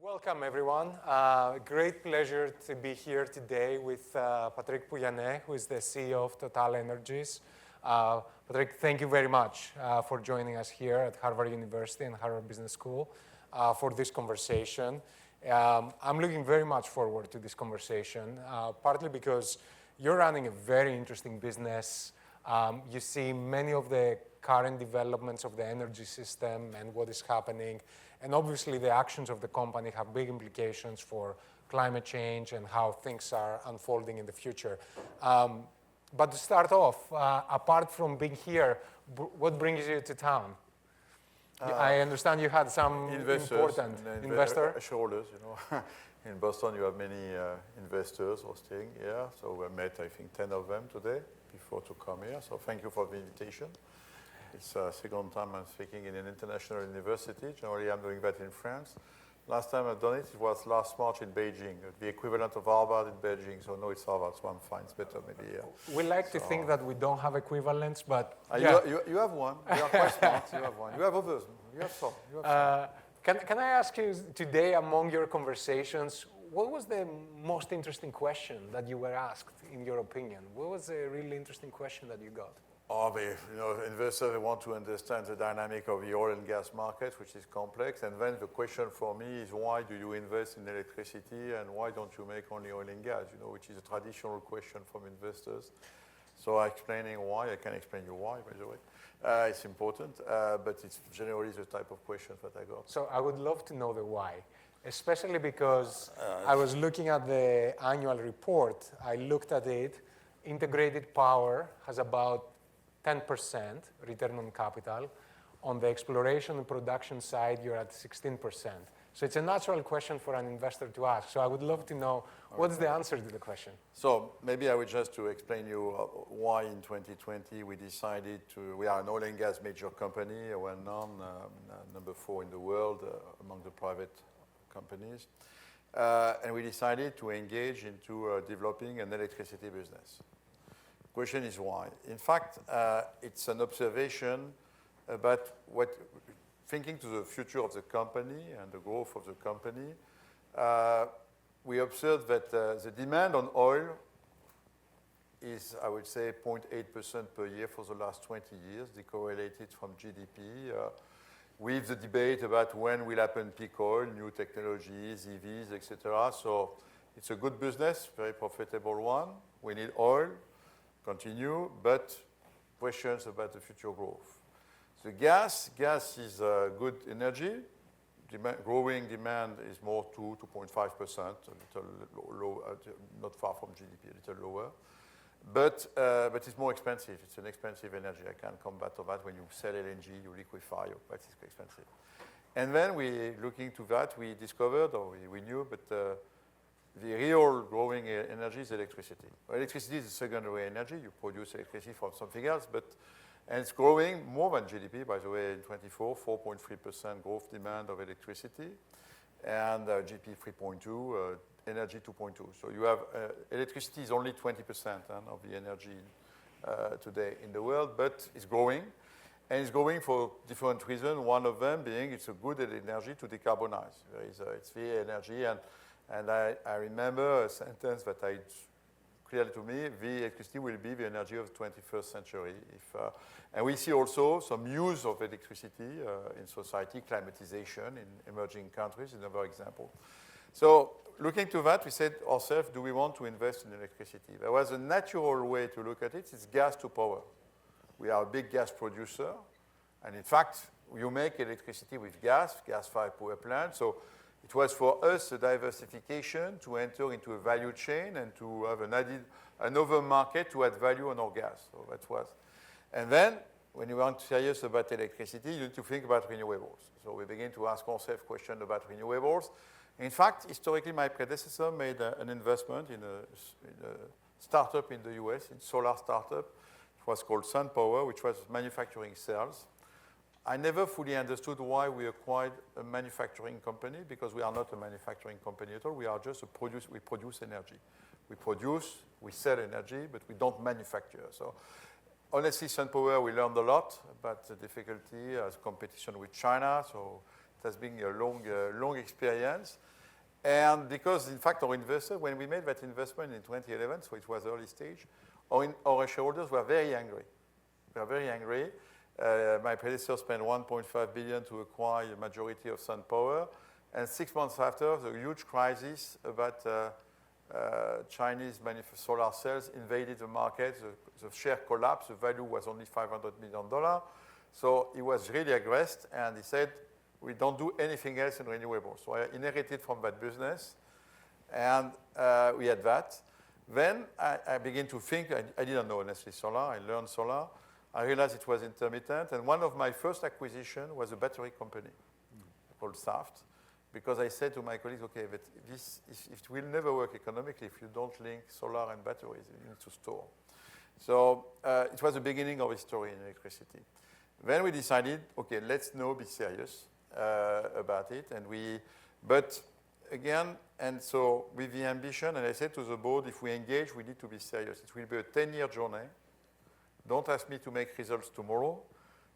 Welcome, everyone. Great pleasure to be here today with Patrick Pouyanné, who is the CEO of TotalEnergies. Patrick, thank you very much for joining us here at Harvard University and Harvard Business School for this conversation. I'm looking very much forward to this conversation, partly because you're running a very interesting business. You see many of the current developments of the energy system and what is happening. And obviously, the actions of the company have big implications for climate change and how things are unfolding in the future. But to start off, apart from being here, what brings you to town? I understand you had some important investors. Shareholders, you know. In Boston, you have many investors hosting here. So we met, I think, 10 of them today before to come here. So thank you for the invitation. It's the second time I'm speaking in an international university. Generally, I'm doing that in France. Last time I've done it, it was last March in Beijing, the equivalent of Harvard in Beijing. So no, it's Harvard, so I'm fine. It's better maybe here. We like to think that we don't have equivalents, but yeah. You have one. You are quite smart. You have one. You have others. You have some. You have some. Can I ask you today, among your conversations, what was the most interesting question that you were asked, in your opinion? What was a really interesting question that you got? Oh, investors, they want to understand the dynamic of the oil and gas market, which is complex. And then the question for me is, why do you invest in electricity and why don't you make only oil and gas, which is a traditional question from investors. So explaining why, I can explain you why, by the way. It's important, but it's generally the type of questions that I got. So I would love to know the why, especially because I was looking at the annual report. I looked at it. Integrated power has about 10% return on capital. On the exploration and production side, you're at 16%. So it's a natural question for an investor to ask. So I would love to know what's the answer to the question. So maybe I would just to explain you why in 2020 we decided we are an oil and gas major company, well-known, number 4 in the world among the private companies. And we decided to engage into developing an electricity business. Question is why. In fact, it's an observation about thinking to the future of the company and the growth of the company. We observed that the demand on oil is, I would say, 0.8% per year for the last 20 years, decorrelated from GDP, with the debate about when will happen peak oil, new technologies, EVs, etc. So it's a good business, very profitable one. We need oil. Continue, but questions about the future growth. The gas is good energy. Growing demand is more 2.5%, a little low, not far from GDP, a little lower. But it's more expensive. It's an expensive energy. I can come back to that. When you sell LNG, you liquefy, but it's expensive. And then looking to that, we discovered, or we knew, but the real growing energy is electricity. Electricity is a secondary energy. You produce electricity from something else, and it's growing more than GDP, by the way, in 24, 4.3% growth demand of electricity, and GDP 3.2, energy 2.2. So you have electricity is only 20% of the energy today in the world, but it's growing, and it's growing for different reasons. One of them being it's a good energy to decarbonize. It's the energy, and I remember a sentence that clearly to me, the electricity will be the energy of the 21st century. And we see also some use of electricity in society, climatization in emerging countries, another example. So looking to that, we said ourselves, do we want to invest in electricity? There was a natural way to look at it. It's gas to power. We are a big gas producer. And in fact, you make electricity with gas-fired power plant. So it was for us a diversification to enter into a value chain and to have another market to add value on our gas. So that was. And then, when you are serious about electricity, you need to think about renewables. So we begin to ask ourselves questions about renewables. In fact, historically, my predecessor made an investment in a startup in the US, in solar startup. It was called SunPower, which was manufacturing cells. I never fully understood why we acquired a manufacturing company, because we are not a manufacturing company at all. We are just we produce energy. We sell energy, but we don't manufacture. So honestly, SunPower, we learned a lot about the difficulty as competition with China. So it has been a long experience. And because, in fact, our investor, when we made that investment in 2011, so it was early stage, our shareholders were very angry. They were very angry. My predecessor spent $1.5 billion to acquire a majority of SunPower. And 6 months after, the huge crisis about Chinese solar cells invaded the market. The share collapsed. The value was only $500 million. So he was really aggressive, and he said, we don't do anything else in renewables. So I inherited from that business, and we had that. Then I began to think, I didn't know honestly solar, I learned solar. I realized it was intermittent, and one of my first acquisitions was a battery company called Saft, because I said to my colleagues, okay, but it will never work economically if you don't link solar and batteries, you need to store. So it was the beginning of a story in electricity. Then we decided, okay, let's now be serious about it, but again, and so with the ambition, and I said to the board, if we engage, we need to be serious. It will be a 10-year journey. Don't ask me to make results tomorrow.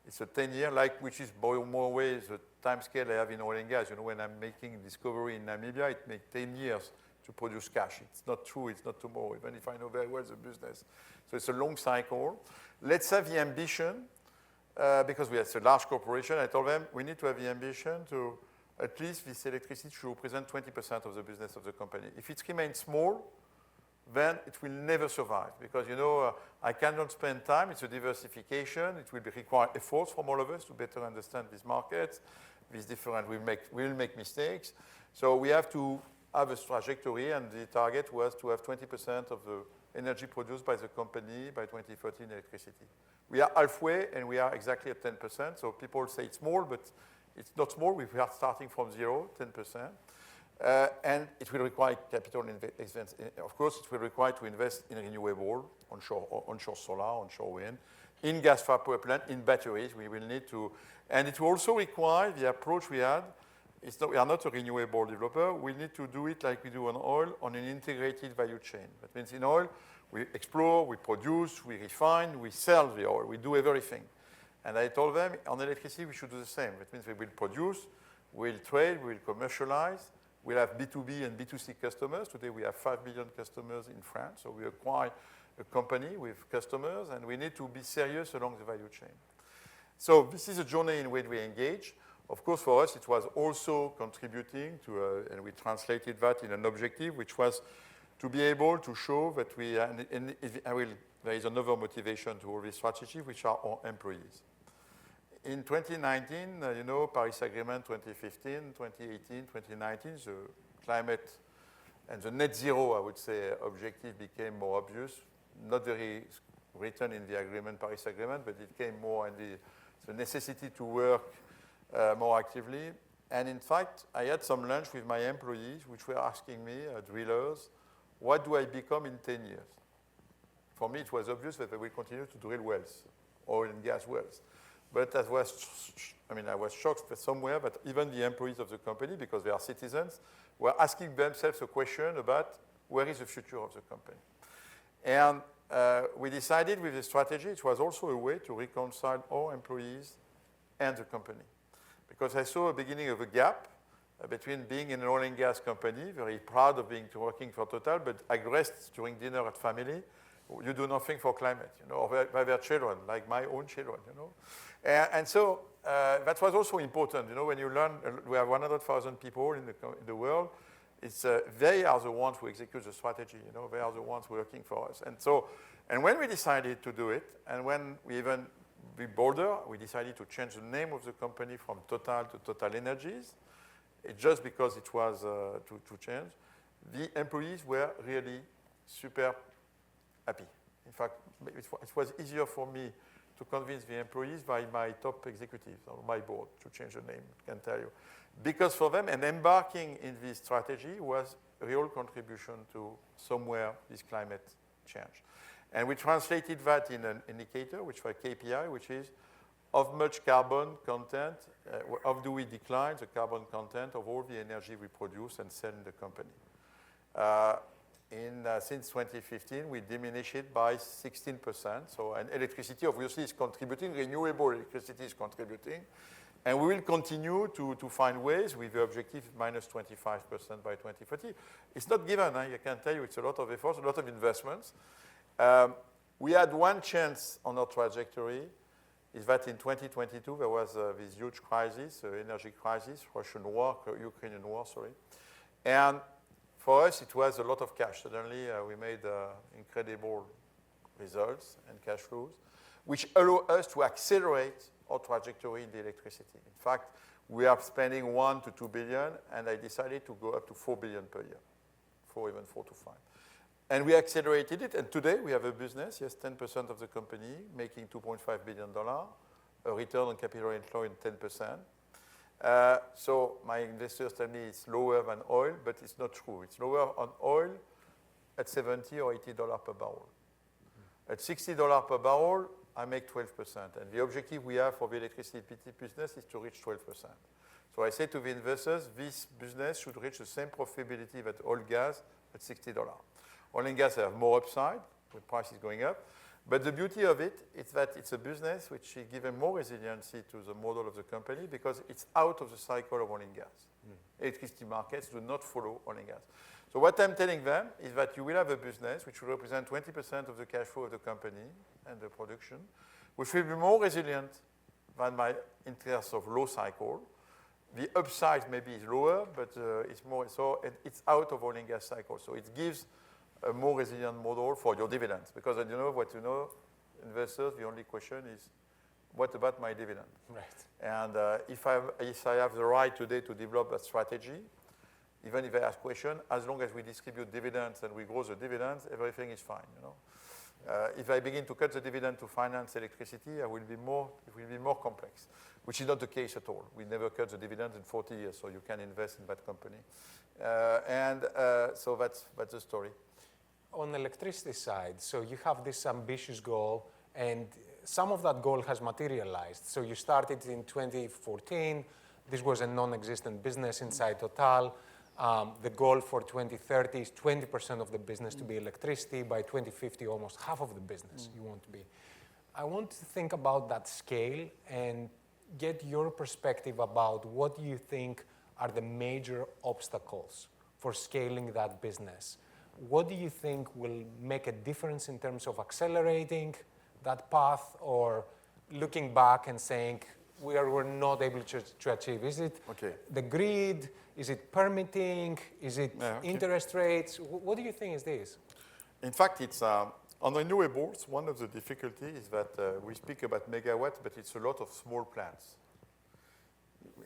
It's a 10-year, which is more ways the time scale I have in oil and gas. You know, when I'm making discovery in Namibia, it makes 10 years to produce cash. It's not true, it's not tomorrow, even if I know very well the business. So it's a long cycle. Let's have the ambition, because we are a large corporation. I told them we need to have the ambition to at least this electricity should represent 20% of the business of the company. If it remains small, then it will never survive, because, you know, I cannot spend time. It's a diversification. It will require efforts from all of us to better understand these markets. These different, we will make mistakes. So we have to have a trajectory, and the target was to have 20% of the energy produced by the company by 2030 in electricity. We are halfway, and we are exactly at 10%. So people say it's small, but it's not small. We are starting from 0, 10%. And it will require capital investments. Of course, it will require to invest in renewable, onshore solar, onshore wind, in gas-fired power plant, in batteries. We will need to, and it will also require the approach we had. We are not a renewable developer. We need to do it like we do on oil, on an integrated value chain. That means in oil, we explore, we produce, we refine, we sell the oil. We do everything. And I told them on electricity, we should do the same. That means we will produce, we'll trade, we'll commercialize. We'll have B2B and B2C customers. Today we have 5 million customers in France. So we acquire a company with customers, and we need to be serious along the value chain. So this is a journey in which we engage. Of course, for us, it was also contributing to, and we translated that in an objective, which was to be able to show that there is another motivation to all this strategy, which are our employees. In 2019, you know, Paris Agreement 2015, 2018, 2019, the climate and the net zero, I would say, objective became more obvious. Not very written in the agreement, Paris Agreement, but it came more in the necessity to work more actively. And in fact, I had some lunch with my employees, which were asking me, drillers, what do I become in 10 years? For me, it was obvious that I will continue to drill wells, oil and gas wells. But I was shocked somewhere that even the employees of the company, because they are citizens, were asking themselves a question about where is the future of the company. And we decided with the strategy, it was also a way to reconcile our employees and the company. Because I saw a beginning of a gap between being in an oil and gas company, very proud of working for Total, but aggressed during dinner at family. You do nothing for climate, you know, or by their children, like my own children, you know. And so that was also important, you know, when you learn, we have 100,000 people in the world. They are the ones who execute the strategy, you know, they are the ones working for us. And when we decided to do it, and when we even be bolder, we decided to change the name of the company from Total to TotalEnergies. It's just because it was to change. The employees were really super happy. In fact, it was easier for me to convince the employees by my top executives or my board to change the name, I can tell you. Because for them, and embarking in this strategy was a real contribution to somewhere this climate change. And we translated that in an indicator, which was KPI, which is how much carbon content, how do we decline the carbon content of all the energy we produce and sell in the company. Since 2015, we diminish it by 16%. So, and electricity obviously is contributing, renewable electricity is contributing. And we will continue to find ways with the objective minus 25% by 2030. It's not given. I can tell you it's a lot of effort, a lot of investments. We had one chance on our trajectory, is that in 2022 there was this huge crisis, energy crisis, Ukrainian war, sorry. And for us it was a lot of cash. Suddenly we made incredible results and cash flows, which allow us to accelerate our trajectory in the electricity. In fact, we are spending 1 to 2 billion, and I decided to go up to 4 billion per year, even 4 to 5. And we accelerated it, and today we have a business, yes, 10% of the company, making $2.5 billion, a return on capital employed 10%. So my investors tell me it's lower than oil, but it's not true. It's lower on oil at $70 or $80 per barrel. At $60 per barrel, I make 12%. And the objective we have for the electricity business is to reach 12%. So I say to the investors, this business should reach the same profitability that oil gas at $60. Oil and gas have more upside, the price is going up. But the beauty of it is that it's a business which is given more resiliency to the model of the company because it's out of the cycle of oil and gas. Electricity markets do not follow oil and gas. So what I'm telling them is that you will have a business which will represent 20% of the cash flow of the company and the production, which will be more resilient than my interest of low cycle. The upside maybe is lower, but it's more so it's out of oil and gas cycle. So it gives a more resilient model for your dividends. Because investors, the only question is, what about my dividend? Right. And if I have the right today to develop a strategy, even if I ask question, as long as we distribute dividends and we grow the dividends, everything is fine. If I begin to cut the dividend to finance electricity, it will be more complex, which is not the case at all. We never cut the dividends in 40 years, so you can invest in that company. So that's the story. On the electricity side, so you have this ambitious goal, and some of that goal has materialized. So you started in 2014. This was a non-existent business inside Total. The goal for 2030 is 20% of the business to be electricity. By 2050, almost half of the business you want to be. I want to think about that scale and get your perspective about what you think are the major obstacles for scaling that business. What do you think will make a difference in terms of accelerating that path or looking back and saying, we're not able to achieve? Is it the grid? Is it permitting? Is it interest rates? What do you think is this? In fact, it's on renewables, one of the difficulties is that we speak about megawatts, but it's a lot of small plants.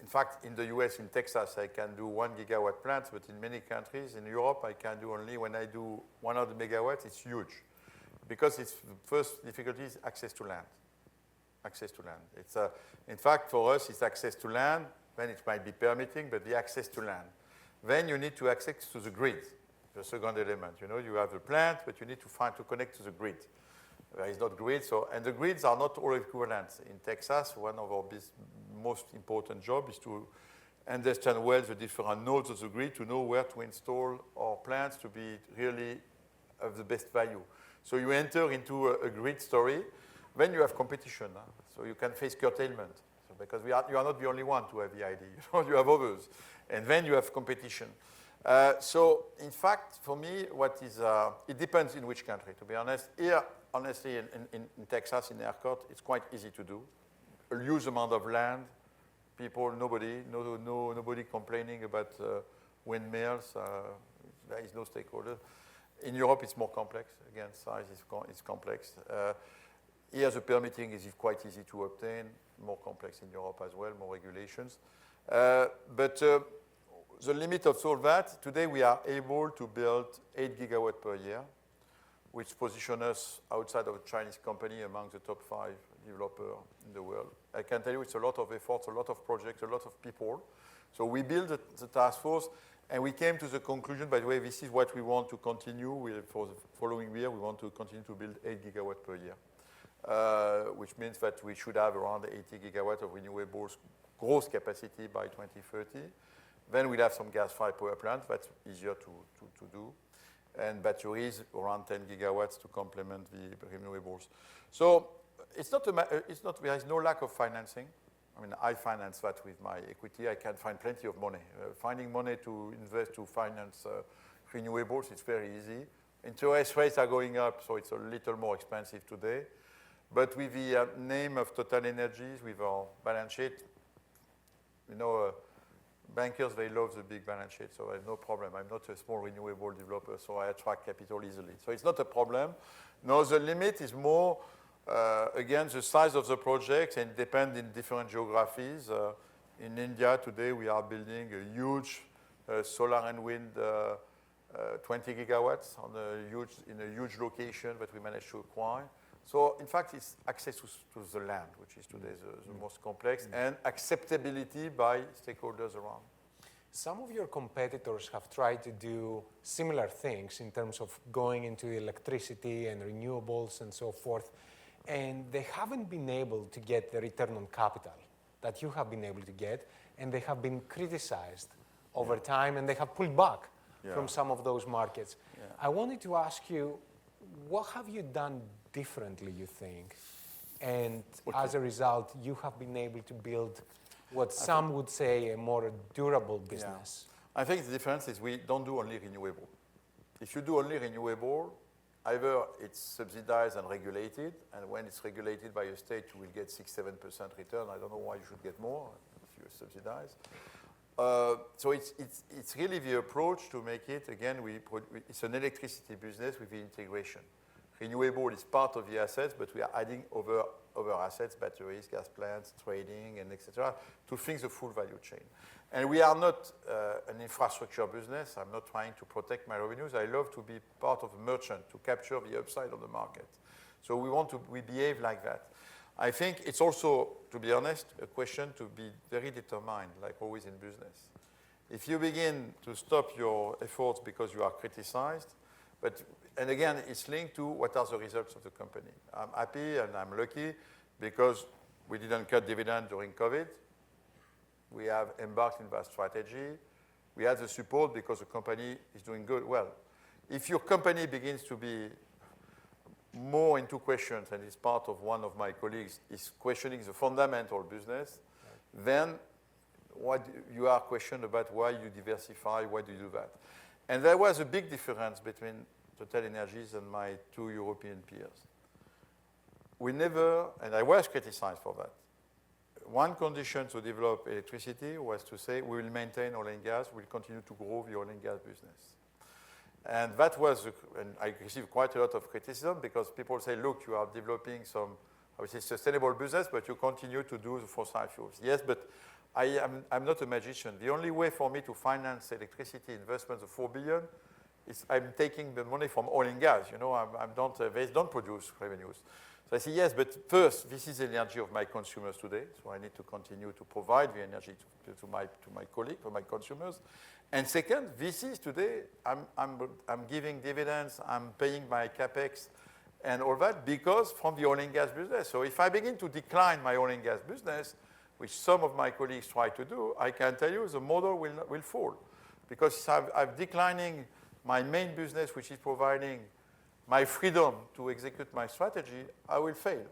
In fact, in the US, in Texas, I can do 1 gigawatt plants, but in many countries, in Europe, I can do only when I do 100 megawatts, it's huge. Because the first difficulty is access to land. Access to land. In fact, for us, it's access to land. Then it might be permitting, but the access to land. Then you need to access to the grid, the second element. You have the plant, but you need to connect to the grid. There is not grid, and the grids are not all equivalent. In Texas, one of our most important jobs is to understand well the different nodes of the grid to know where to install our plants to be really of the best value. So you enter into a grid story. Then you have competition, so you can face curtailment. So because you are not the only one to have the idea. You have others. And then you have competition. So in fact, for me, it depends in which country, to be honest. Here, honestly, in Texas, in ERCOT, it's quite easy to do. A huge amount of land, people, nobody complaining about windmills. There is no stakeholder. In Europe, it's more complex. Again, size is complex. Here, the permitting is quite easy to obtain, more complex in Europe as well, more regulations. But the limit of all that, today we are able to build 8 gigawatts per year, which position us outside of a Chinese company among the top 5 developers in the world. I can tell you it's a lot of efforts, a lot of projects, a lot of people. So we built the task force, and we came to the conclusion, by the way, this is what we want to continue with for the following year. We want to continue to build 8 gigawatts per year. Which means that we should have around 80 gigawatts of renewables gross capacity by 2030. Then we'll have some gas-fired power plants. That's easier to do. And batteries around 10 gigawatts to complement the renewables. So there is no lack of financing. I mean, I finance that with my equity. I can find plenty of money. Finding money to invest to finance renewables, it's very easy. Interest rates are going up, so it's a little more expensive today. But with the name of TotalEnergies, with our balance sheet, you know, bankers, they love the big balance sheet, so I have no problem. I'm not a small renewable developer, so I attract capital easily. So it's not a problem. No, the limit is more, again, the size of the projects and depend in different geographies. In India today, we are building a huge solar and wind 20 gigawatts in a huge location that we managed to acquire. So, in fact, it's access to the land, which is today the most complex, and acceptability by stakeholders around. Some of your competitors have tried to do similar things in terms of going into electricity and renewables and so forth, and they haven't been able to get the return on capital that you have been able to get, and they have been criticized over time, and they have pulled back from some of those markets. I wanted to ask you, what have you done differently, you think? And as a result, you have been able to build what some would say a more durable business. I think the difference is we don't do only renewable. If you do only renewable, either it's subsidized and regulated, and when it's regulated by a state, you will get 6-7% return. I don't know why you should get more if you subsidize. So it's really the approach to make it, again, it's an electricity business with the integration. Renewable is part of the assets, but we are adding other assets, batteries, gas plants, trading, and etc., to think the full value chain. And we are not an infrastructure business. I'm not trying to protect my revenues. I love to be part of a merchant, to capture the upside of the market. So we behave like that. I think it's also, to be honest, a question to be very determined, like always in business. If you begin to stop your efforts because you are criticized, and again, it's linked to what are the results of the company. I'm happy and I'm lucky because we didn't cut dividend during COVID. We have embarked in that strategy. We had the support because the company is doing good. Well, if your company begins to be more into questions, and it's part of one of my colleagues is questioning the fundamental business, then what you are questioned about why you diversify, why do you do that? And there was a big difference between TotalEnergies and my two European peers. We never, and I was criticized for that. One condition to develop electricity was to say we will maintain oil and gas, we'll continue to grow the oil and gas business. And that was, and I received quite a lot of criticism because people say, look, you are developing some, I would say, sustainable business, but you continue to do the fossil fuels. Yes, but I'm not a magician. The only way for me to finance electricity investments of $4 billion is I'm taking the money from oil and gas. You know, they don't produce revenues. So I say, yes, but first, this is the energy of my consumers today, so I need to continue to provide the energy to my colleagues, to my consumers. And second, this is today, I'm giving dividends, I'm paying my capex and all that because from the oil and gas business. So if I begin to decline my oil and gas business, which some of my colleagues try to do, I can tell you the model will fall. Because I'm declining my main business, which is providing my freedom to execute my strategy, I will fail.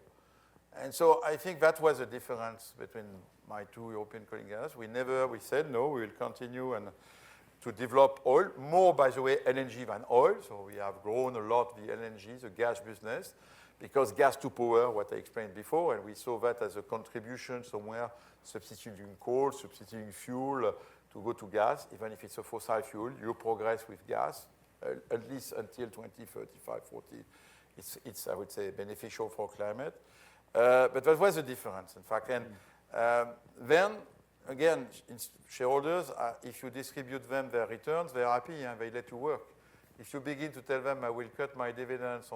And so I think that was the difference between my two European colleagues. We said, no, we will continue and to develop oil, more, by the way, LNG than oil. So we have grown a lot the LNG, the gas business, because gas to power, what I explained before, and we saw that as a contribution somewhere, substituting coal, substituting fuel to go to gas, even if it's a fossil fuel, you progress with gas, at least until 2035, 40. It's, I would say, beneficial for climate. But that was the difference, in fact. And then, again, shareholders, if you distribute them their returns, they're happy and they let you work. If you begin to tell them I will cut my dividends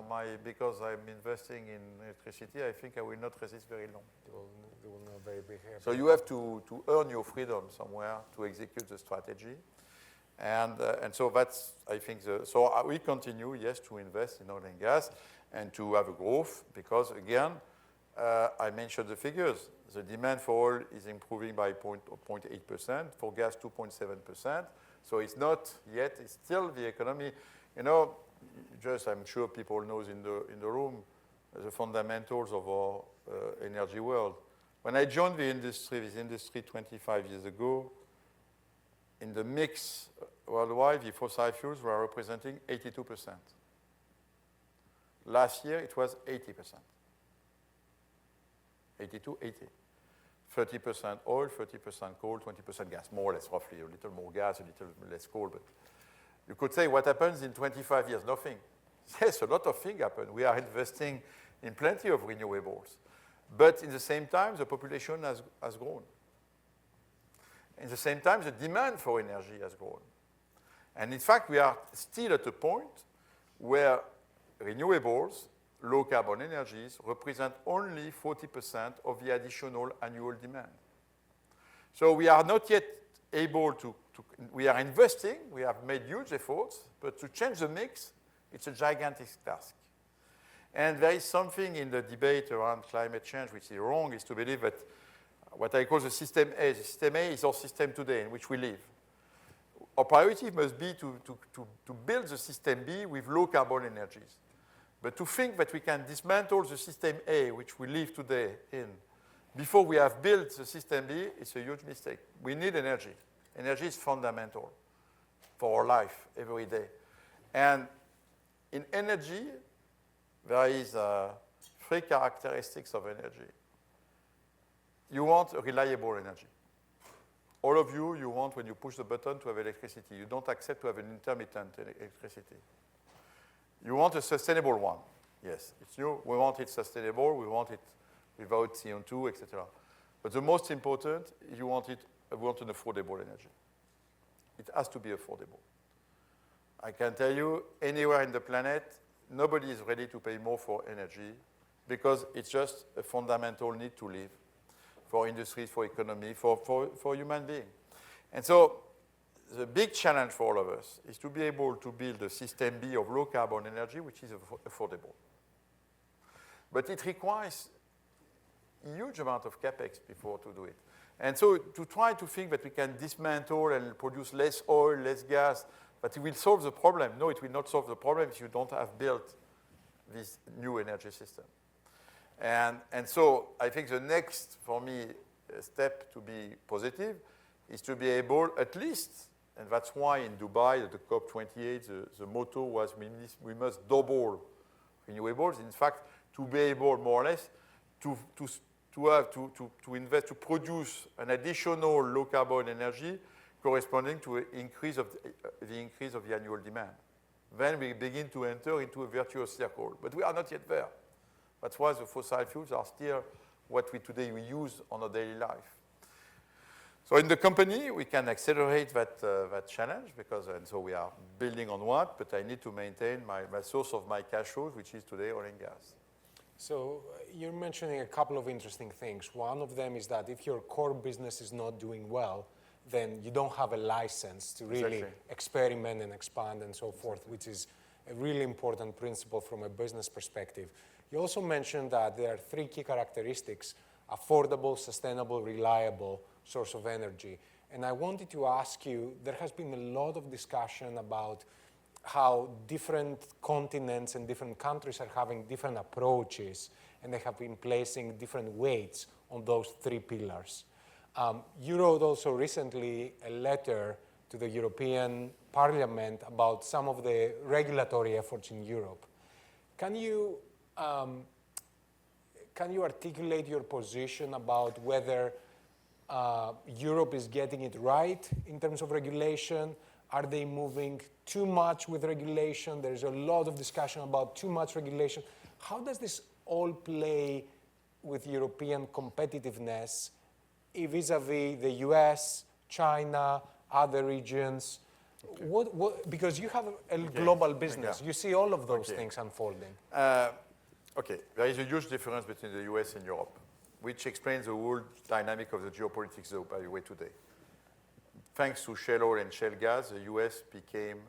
because I'm investing in electricity, I think I will not resist very long. They will not very be happy. So you have to earn your freedom somewhere to execute the strategy. And so that's, I think, so we continue, yes, to invest in oil and gas and to have a growth because, again, I mentioned the figures. The demand for oil is improving by 0.8%, for gas 2.7%. So it's not yet, it's still the economy. You know, I'm sure people know in the room the fundamentals of our energy world. When I joined this industry 25 years ago, in the mix worldwide, the fossil fuels were representing 82%. Last year, it was 80%. 82, 80. 30% oil, 30% coal, 20% gas, more or less, roughly. A little more gas, a little less coal. But you could say, what happens in 25 years? Nothing. Yes, a lot of things happen. We are investing in plenty of renewables. But in the same time, the population has grown. In the same time, the demand for energy has grown. And in fact, we are still at a point where renewables, low carbon energies, represent only 40% of the additional annual demand. So we are not yet able we are investing, we have made huge efforts, but to change the mix, it's a gigantic task. And there is something in the debate around climate change which is wrong, is to believe that what I call the system A is our system today in which we live. Our priority must be to build the system B with low carbon energies. But to think that we can dismantle the system A, which we live today in, before we have built the system B, is a huge mistake. We need energy. Energy is fundamental for our life every day. And in energy, there is three characteristics of energy. You want a reliable energy. All of you want, when you push the button, to have electricity. You don't accept to have an intermittent electricity. You want a sustainable one. Yes, it's new. We want it sustainable. We want it without CO2, etc. But the most important, we want an affordable energy. It has to be affordable. I can tell you, anywhere in the planet, nobody is ready to pay more for energy because it's just a fundamental need to live for industries, for economy, for human beings. And so the big challenge for all of us is to be able to build a system B of low carbon energy, which is affordable. But it requires a huge amount of capex before to do it. And so to try to think that we can dismantle and produce less oil, less gas, but it will solve the problem. No, it will not solve the problem if you don't have built this new energy system. And so I think the next, for me, step to be positive is to be able, at least, and that's why in Dubai, at the COP28, the motto was we must double renewables. In fact, to be able, more or less, to invest, to produce an additional low carbon energy corresponding to the increase of the annual demand. Then we begin to enter into a virtuous circle. But we are not yet there. That's why the fossil fuels are still what we use on our daily life. So in the company, we can accelerate that challenge and so we are building on what, but I need to maintain my source of my cash flows, which is today oil and gas. So you're mentioning a couple of interesting things. One of them is that if your core business is not doing well, then you don't have a license to really experiment and expand and so forth, which is a really important principle from a business perspective. You also mentioned that there are three key characteristics: affordable, sustainable, reliable source of energy. And I wanted to ask you, there has been a lot of discussion about how different continents and different countries are having different approaches, and they have been placing different weights on those three pillars. You wrote also recently a letter to the European Parliament about some of the regulatory efforts in Europe. Can you articulate your position about whether Europe is getting it right in terms of regulation? Are they moving too much with regulation? There's a lot of discussion about too much regulation. How does this all play with European competitiveness vis-a-vis the US, China, other regions? Because you have a global business. You see all of those things unfolding. There is a huge difference between the US and Europe, which explains the whole dynamic of the geopolitics, though, by the way, today. Thanks to shale oil and shale gas, the US became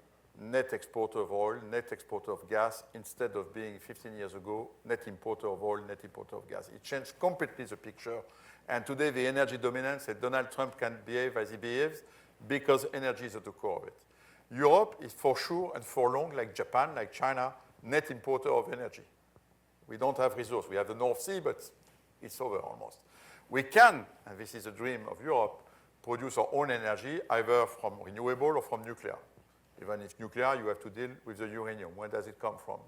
net exporter of oil, net exporter of gas, instead of being 15 years ago, net importer of oil, net importer of gas. It changed completely the picture. And today, the energy dominance, and Donald Trump can behave as he behaves because energy is at the core of it. Europe is for sure and for long, like Japan, like China, net importer of energy. We don't have resource. We have the North Sea, but it's over almost. we can, and this is a dream of Europe, produce our own energy either from renewable or from nuclear. Even if nuclear, you have to deal with the uranium. Where does it come from?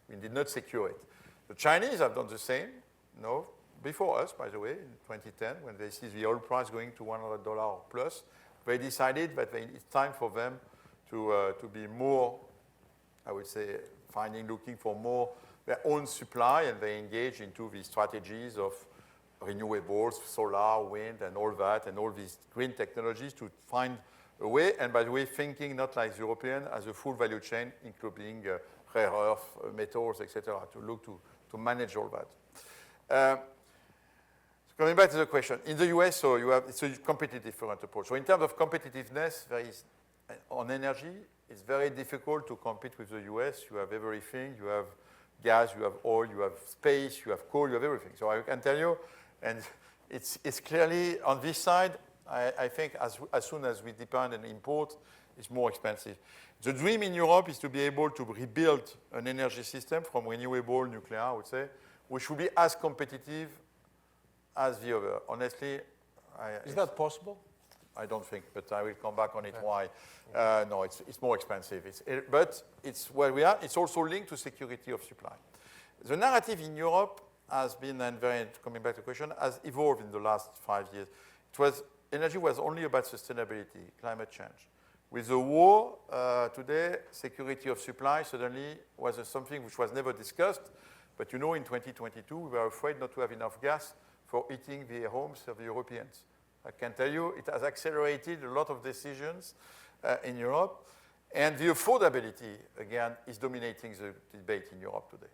We did not secure it. The Chinese have done the same, before us, by the way, in 2010, when they see the oil price going to $100 or plus, they decided that it's time for them to be more, I would say, looking for more their own supply, and they engage into these strategies of renewables, solar, wind, and all that, and all these green technologies to find a way, and by the way, thinking not like the European as a full value chain, including rare earth, metals, etc., to look to manage all that. So coming back to the question, in the US, it's a completely different approach. So in terms of competitiveness, on energy, it's very difficult to compete with the US. You have everything. You have gas, you have oil, you have space, you have coal, you have everything. So I can tell you, and it's clearly on this side, I think as soon as we depend and import, it's more expensive. The dream in Europe is to be able to rebuild an energy system from renewable nuclear, I would say, which will be as competitive as the other. Honestly, is that possible? I don't think, but I will come back on it. Why? No, it's more expensive. But it's where we are. It's also linked to security of supply. The narrative in Europe has been, and coming back to the question, has evolved in the last 5 years. Energy was only about sustainability, climate change. With the war today, security of supply suddenly was something which was never discussed. But in 2022, we were afraid not to have enough gas for heating the homes of the Europeans. I can tell you it has accelerated a lot of decisions in Europe. And the affordability, again, is dominating the debate in Europe today.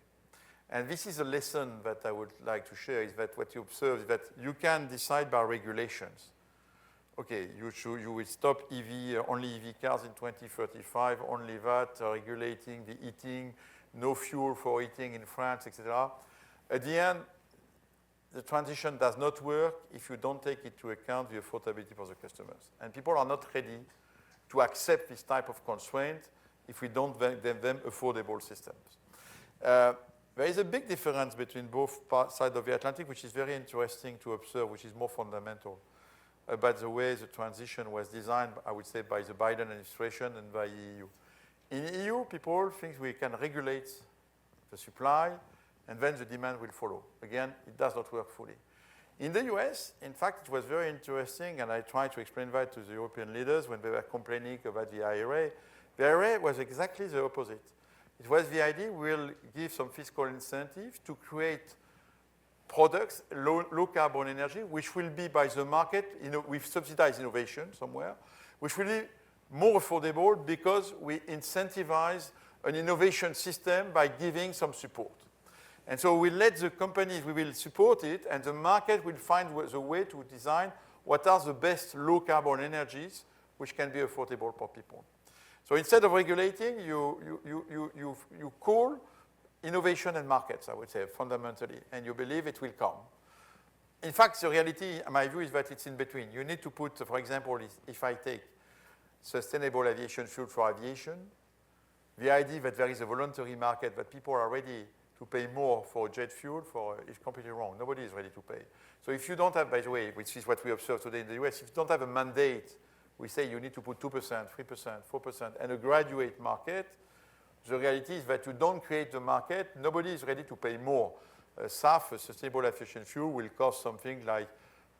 And this is a lesson that I would like to share, is that what you observe is that you can decide by regulations. Okay, you will stop only EV cars in 2035, only that, regulating the heating, no fuel for heating in France, etc. At the end, the transition does not work if you don't take into account the affordability for the customers. And people are not ready to accept this type of constraint if we don't give them affordable systems. There is a big difference between both sides of the Atlantic, which is very interesting to observe, which is more fundamental about the way the transition was designed, I would say, by the Biden administration and by the EU. In the EU, people think we can regulate the supply, and then the demand will follow. Again, it does not work fully. In the US, in fact, it was very interesting, and I tried to explain that to the European leaders when they were complaining about the IRA. The IRA was exactly the opposite. It was the idea we'll give some fiscal incentive to create products, low carbon energy, which will be by the market, with subsidized innovation somewhere, which will be more affordable because we incentivize an innovation system by giving some support. And so we let the companies, we will support it, and the market will find the way to design what are the best low carbon energies which can be affordable for people. So instead of regulating, you call innovation and markets, I would say, fundamentally, and you believe it will come. In fact, the reality, my view is that it's in between. You need to put, for example, if I take sustainable aviation fuel for aviation, the idea that there is a voluntary market, that people are ready to pay more for jet fuel is completely wrong. Nobody is ready to pay. So if you don't have, by the way, which is what we observe today in the US, if you don't have a mandate, we say you need to put 2%, 3%, 4%, and a graduate market, the reality is that you don't create the market, nobody is ready to pay more. SAF, a sustainable aviation fuel, will cost something like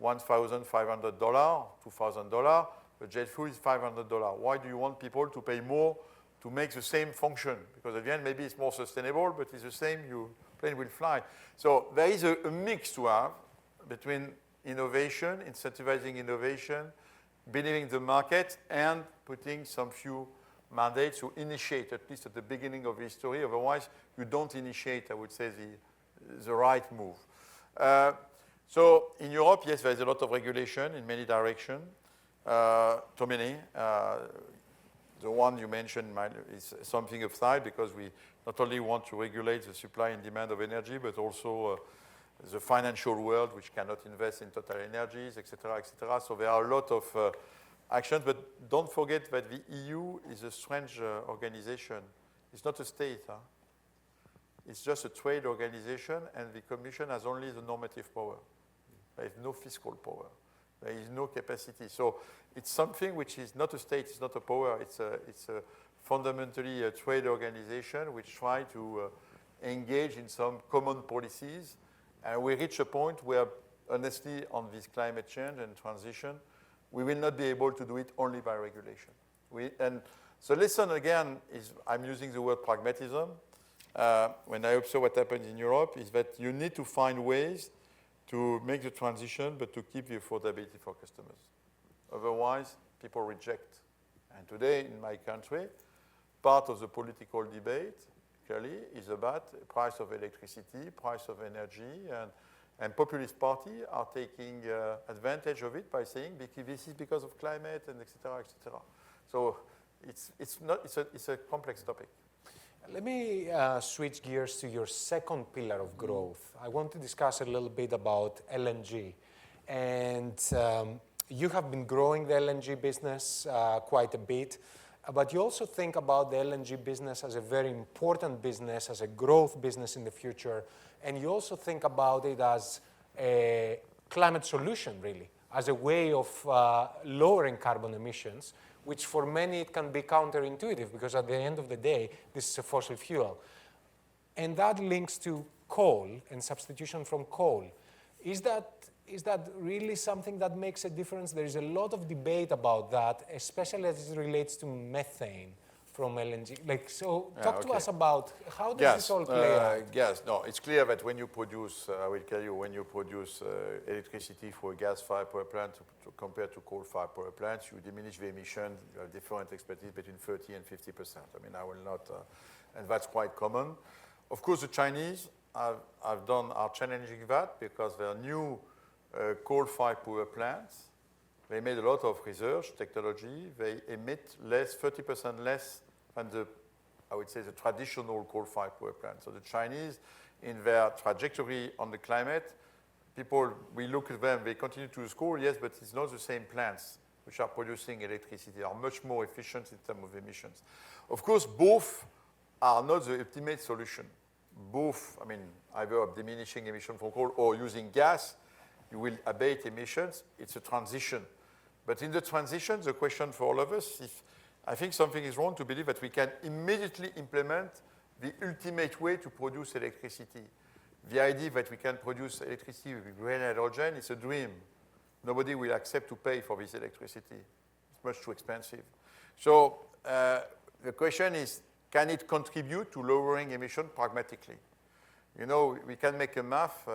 $1,500, $2,000. The jet fuel is $500. Why do you want people to pay more to make the same function? Because at the end, maybe it's more sustainable, but it's the same, your plane will fly. So there is a mix to have between innovation, incentivizing innovation, believing the market, and putting some few mandates to initiate, at least at the beginning of the history. Otherwise, you don't initiate, I would say, the right move. So in Europe, yes, there's a lot of regulation in many directions. Too many. The one you mentioned is something aside, because we not only want to regulate the supply and demand of energy, but also the financial world, which cannot invest in TotalEnergies, et cetera. So there are a lot of actions, but don't forget that the EU is a strange organization. It's not a state. It's just a trade organization, and the Commission has only the normative power. There is no fiscal power. There is no capacity. So it's something which is not a state, it's not a power, it's a fundamentally a trade organization which try to engage in some common policies. And we reach a point where, honestly, on this climate change and transition, we will not be able to do it only by regulation. And the lesson, again, is I'm using the word pragmatism. When I observe what happens in Europe, is that you need to find ways to make the transition, but to keep the affordability for customers. Otherwise, people reject. And today, in my country, part of the political debate, clearly, is about price of electricity, price of energy, and populist parties are taking advantage of it by saying this is because of climate and et cetera. So it's a complex topic. Let me switch gears to your second pillar of growth. I want to discuss a little bit about LNG. And you have been growing the LNG business quite a bit, but you also think about the LNG business as a very important business, as a growth business in the future, and you also think about it as a climate solution, really, as a way of lowering carbon emissions, which for many it can be counterintuitive because at the end of the day, this is a fossil fuel. And that links to coal and substitution from coal. Is that really something that makes a difference? There is a lot of debate about that, especially as it relates to methane from LNG. Talk to us about how does this all play out? Gas. No, it's clear that when you produce, I will tell you, when you produce electricity for a gas-fired power plant compared to coal-fired power plants, you diminish the emission. You have different expertise between 30 and 50%. I mean, I will not, and that's quite common. Of course, the Chinese are challenging that because their new coal-fired power plants, they made a lot of research technology. They emit 30% less than I would say, the traditional coal-fired power plant. So the Chinese, in their trajectory on the climate, we look at them, they continue to use coal, yes, but it's not the same plants which are producing electricity. They are much more efficient in terms of emissions. Of course, both are not the ultimate solution. Both, I mean, either diminishing emission from coal or using gas, you will abate emissions. It's a transition. But in the transition, the question for all of us is, I think something is wrong to believe that we can immediately implement the ultimate way to produce electricity. The idea that we can produce electricity with green hydrogen is a dream. Nobody will accept to pay for this electricity. It's much too expensive. So the question is, can it contribute to lowering emission pragmatically? You know, we can make a math.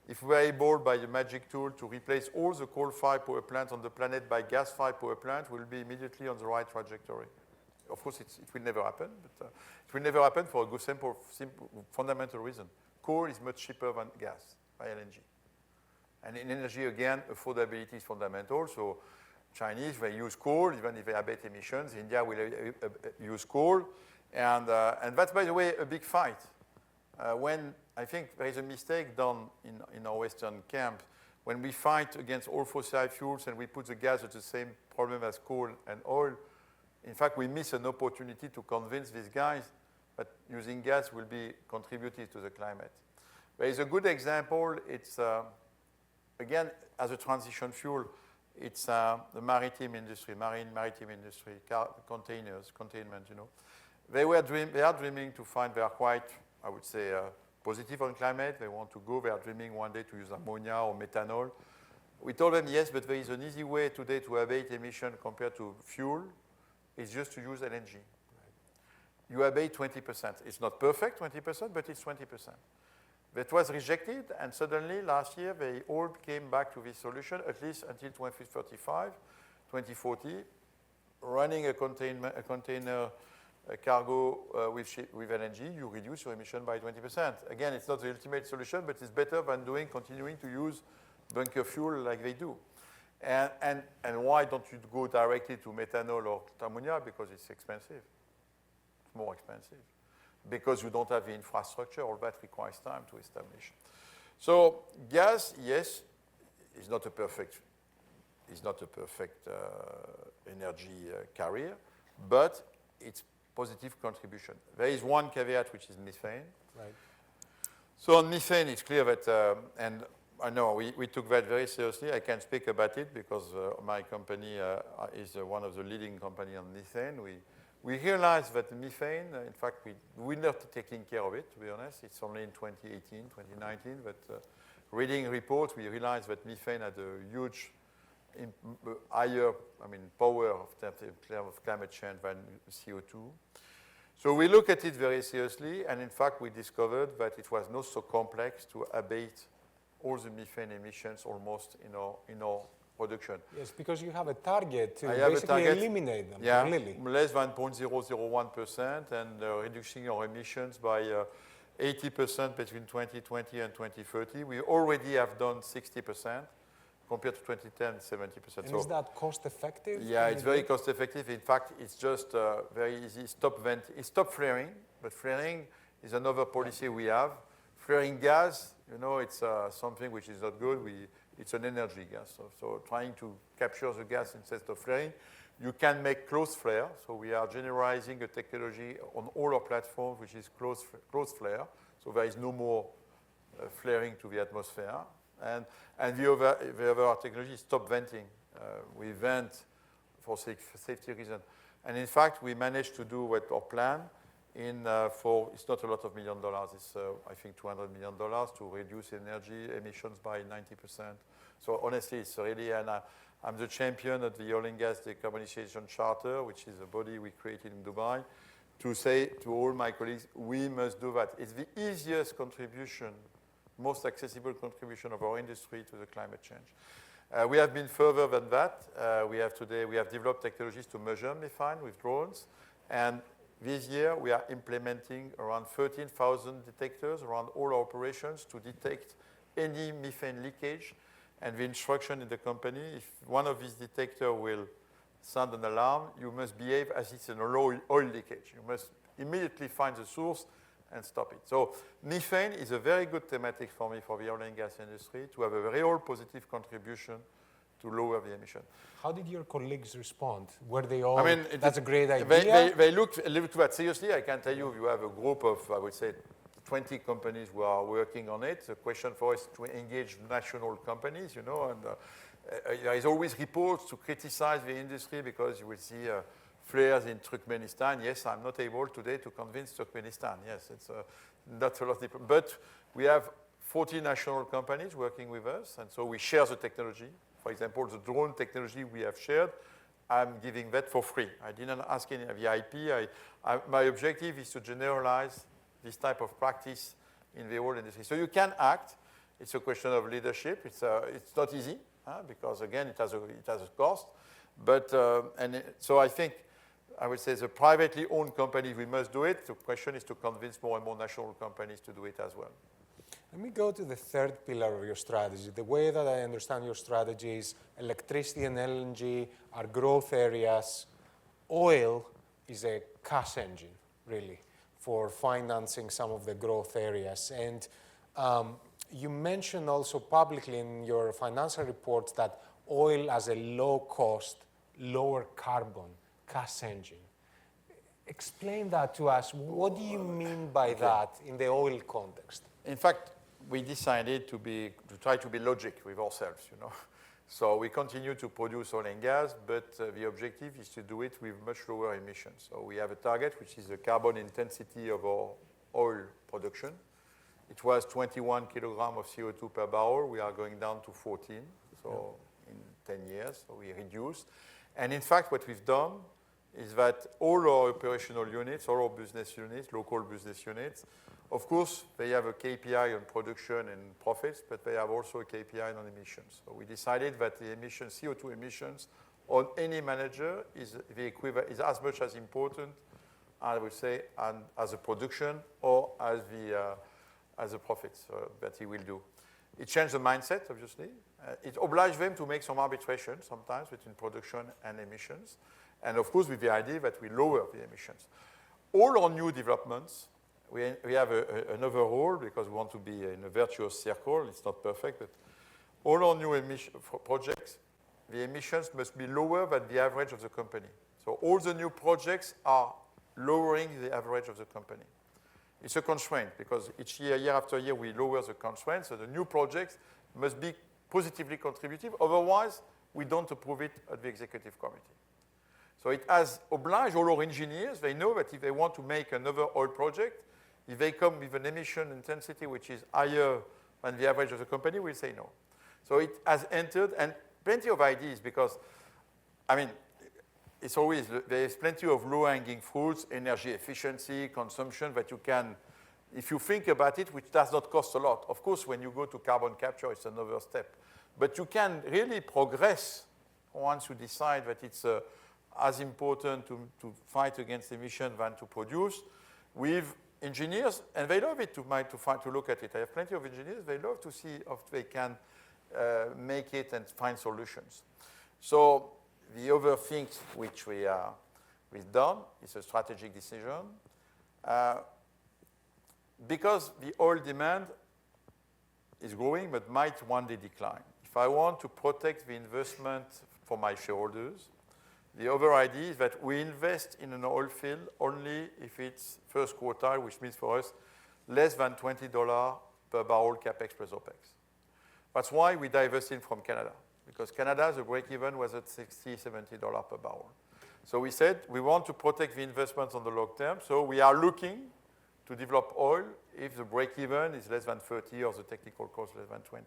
If we are able, by the magic tool, to replace all the coal-fired power plants on the planet by gas-fired power plants, we'll be immediately on the right trajectory. Of course, it will never happen, but it will never happen for a good, simple, fundamental reason. Coal is much cheaper than gas by LNG. And in energy, again, affordability is fundamental. So Chinese, they use coal, even if they abate emissions. India will use coal. And that's, by the way, a big fight. When I think there is a mistake done in our Western camp, when we fight against all fossil fuels and we put the gas at the same problem as coal and oil, in fact, we miss an opportunity to convince these guys that using gas will be contributive to the climate. There is a good example. It's, again, as a transition fuel, it's the maritime industry, maritime industry, containers, containment, you know. They are dreaming to find, they are quite, I would say, positive on climate. They want to go. They are dreaming one day to use ammonia or methanol. We told them, yes, but there is an easy way today to abate emission compared to fuel. It's just to use LNG. Right. You abate 20%. It's not perfect, 20%, but it's 20%. That was rejected, and suddenly last year they all came back to this solution, at least until 2035, 2040, running a container cargo with LNG, you reduce your emission by 20%. Again, it's not the ultimate solution, but it's better than continuing to use bunker fuel like they do. And why don't you go directly to methanol or ammonia? Because it's expensive. It's more expensive. Because you don't have the infrastructure, all that requires time to establish. So gas, yes, is not a perfect energy carrier, but it's positive contribution. There is one caveat, which is methane. Right. So on methane, it's clear that, and I know we took that very seriously. I can speak about it because my company is one of the leading companies on methane. We realized that methane, in fact, we're not taking care of it, to be honest. It's only in 2018, 2019 that reading reports, we realized that methane had a huge higher, power of terms of climate change than CO2. So we look at it very seriously, and in fact, we discovered that it was not so complex to abate all the methane emissions almost in our production. Yes, because you have a target to basically eliminate them, yeah, really. Less than 0.001% and reducing our emissions by 80% between 2020 and 2030. We already have done 60%. Compared to 2010, 70%. And is that cost effective? Yeah, it's very cost effective. In fact, it's just very easy. Stop flaring, but flaring is another policy we have. Flaring gas, it's something which is not good. It's an energy gas. So trying to capture the gas instead of flaring, you can make close flare. So we are generalizing a technology on all our platforms, which is close flare. So there is no more flaring to the atmosphere. And the other technology is stop venting. We vent for safety reasons. And in fact, we managed to do what our plan it's not a lot of $1 million. It's, I think, $200 million to reduce energy emissions by 90%. So honestly, it's really, and I'm the champion of the Oil and Gas Decarbonization Charter, which is a body we created in Dubai, to say to all my colleagues, we must do that. It's the easiest contribution, most accessible contribution of our industry to the climate change. We have been further than that. We have developed technologies to measure methane with drones. And this year, we are implementing around 13,000 detectors around all our operations to detect any methane leakage. And the instruction in the company, if one of these detectors will sound an alarm, you must behave as it's an oil leakage. You must immediately find the source and stop it. So methane is a very good thematic for me for the oil and gas industry to have a real positive contribution to lower the emission. How did your colleagues respond? Were they all, that's a great idea? They looked a little bit seriously. I can tell you, you have a group of, I would say, 20 companies who are working on it. The question for us is to engage national companies, and there is always reports to criticize the industry because you will see flares in Turkmenistan. Yes, I'm not able today to convince Turkmenistan. Yes, it's not a lot different. But we have 40 national companies working with us, and so we share the technology. For example, the drone technology we have shared, I'm giving that for free. I didn't ask any of the IP. My objective is to generalize this type of practice in the oil industry. So you can act. It's a question of leadership. It's not easy because, again, it has a cost. But so I think, I would say, the privately owned company, we must do it. The question is to convince more and more national companies to do it as well. Let me go to the third pillar of your strategy. The way that I understand your strategy is electricity and LNG are growth areas. Oil is a cash engine, really, for financing some of the growth areas. And you mentioned also publicly in your financial reports that oil as a low-cost, lower carbon cash engine. Explain that to us. What do you mean by that in the oil context? In fact, we decided to try to be logic with ourselves, So we continue to produce oil and gas, but the objective is to do it with much lower emissions. So we have a target, which is the carbon intensity of our oil production. It was 21 kilograms of CO2 per barrel. We are going down to 14, so in 10 years, so we reduced. And in fact, what we've done is that all our operational units, all our business units, local business units, of course, they have a KPI on production and profits, but they have also a KPI on emissions. So we decided that the CO2 emissions on any manager is as much as important, I would say, as a production or as the profits that he will do. It changed the mindset, obviously. It obliged them to make some arbitration sometimes between production and emissions. And of course, with the idea that we lower the emissions. All our new developments, we have another rule because we want to be in a virtuous circle. It's not perfect, but all our new projects, the emissions must be lower than the average of the company. So all the new projects are lowering the average of the company. It's a constraint because each year after year, we lower the constraints. So the new projects must be positively contributive. Otherwise, we don't approve it at the executive committee. So it has obliged all our engineers. They know that if they want to make another oil project, if they come with an emission intensity which is higher than the average of the company, we'll say no. So it has entered, and plenty of ideas, because, I mean, it's always, there's plenty of low-hanging fruits, energy efficiency, consumption, that you can, if you think about it, which does not cost a lot. Of course, when you go to carbon capture, it's another step. But you can really progress once you decide that it's as important to fight against emission than to produce, with engineers, and they love it to look at it. I have plenty of engineers, they love to see if they can make it and find solutions. So the other things which we've done is a strategic decision. Because the oil demand is growing but might one day decline. If I want to protect the investment for my shareholders, the other idea is that we invest in an oil field only if it's first quartile, which means for us less than $20 per barrel capex plus OPEX. That's why we divested from Canada, because Canada, the break-even was at $60, $70 per barrel. So we said we want to protect the investments on the long term, so we are looking to develop oil if the break-even is less than 30 or the technical cost less than 20.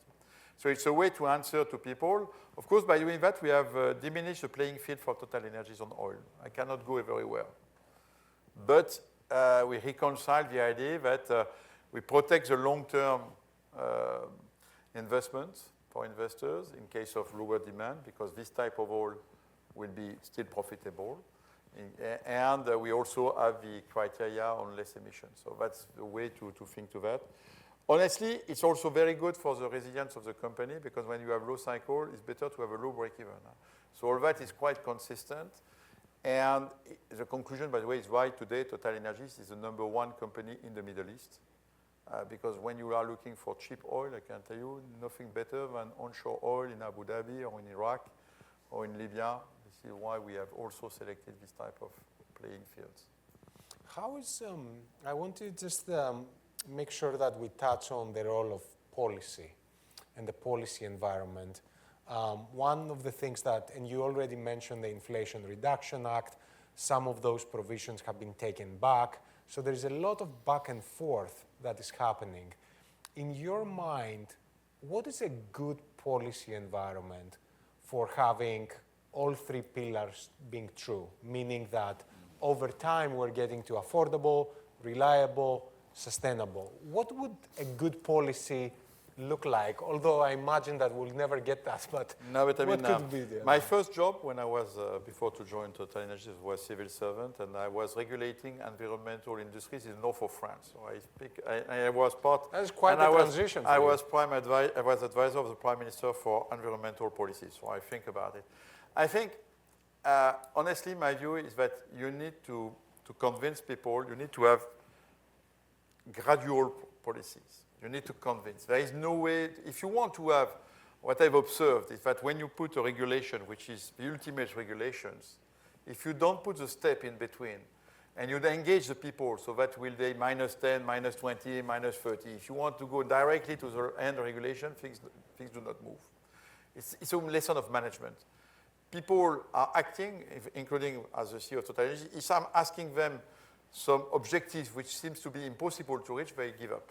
So it's a way to answer to people. Of course, by doing that, we have diminished the playing field for TotalEnergies on oil. I cannot go very well. But we reconcile the idea that we protect the long-term investments for investors in case of lower demand, because this type of oil will be still profitable. And we also have the criteria on less emissions. So that's the way to think to that. Honestly, it's also very good for the resilience of the company, because when you have low cycle, it's better to have a low break-even. So all that is quite consistent. And the conclusion, by the way, is why today TotalEnergies is the #1 company in the Middle East. Because when you are looking for cheap oil, I can tell you, nothing better than onshore oil in Abu Dhabi or in Iraq or in Libya. This is why we have also selected this type of playing fields. How is, I want to just make sure that we touch on the role of policy and the policy environment. One of the things that, and you already mentioned the Inflation Reduction Act, some of those provisions have been taken back. So there's a lot of back and forth that is happening. In your mind, what is a good policy environment for having all three pillars being true? Meaning that over time we're getting to affordable, reliable, sustainable. What would a good policy look like? Although I imagine that we'll never get that, but no, but I mean, what could be there? My first job when I was, before to join TotalEnergies, was civil servant, and I was regulating environmental industries in north of France. So I was part. That's quite a transition. I was advisor of the Prime Minister for environmental policies, so I think about it. I think, honestly, my view is that you need to convince people, you need to have gradual policies. You need to convince. There is no way, if you want to have, what I've observed is that when you put a regulation, which is the ultimate regulations, if you don't put the step in between, and you engage the people, so that will they -10, -20, -30. If you want to go directly to the end regulation, things do not move. It's a lesson of management. People are acting, including as the CEO of TotalEnergies, if I'm asking them some objectives which seems to be impossible to reach, they give up.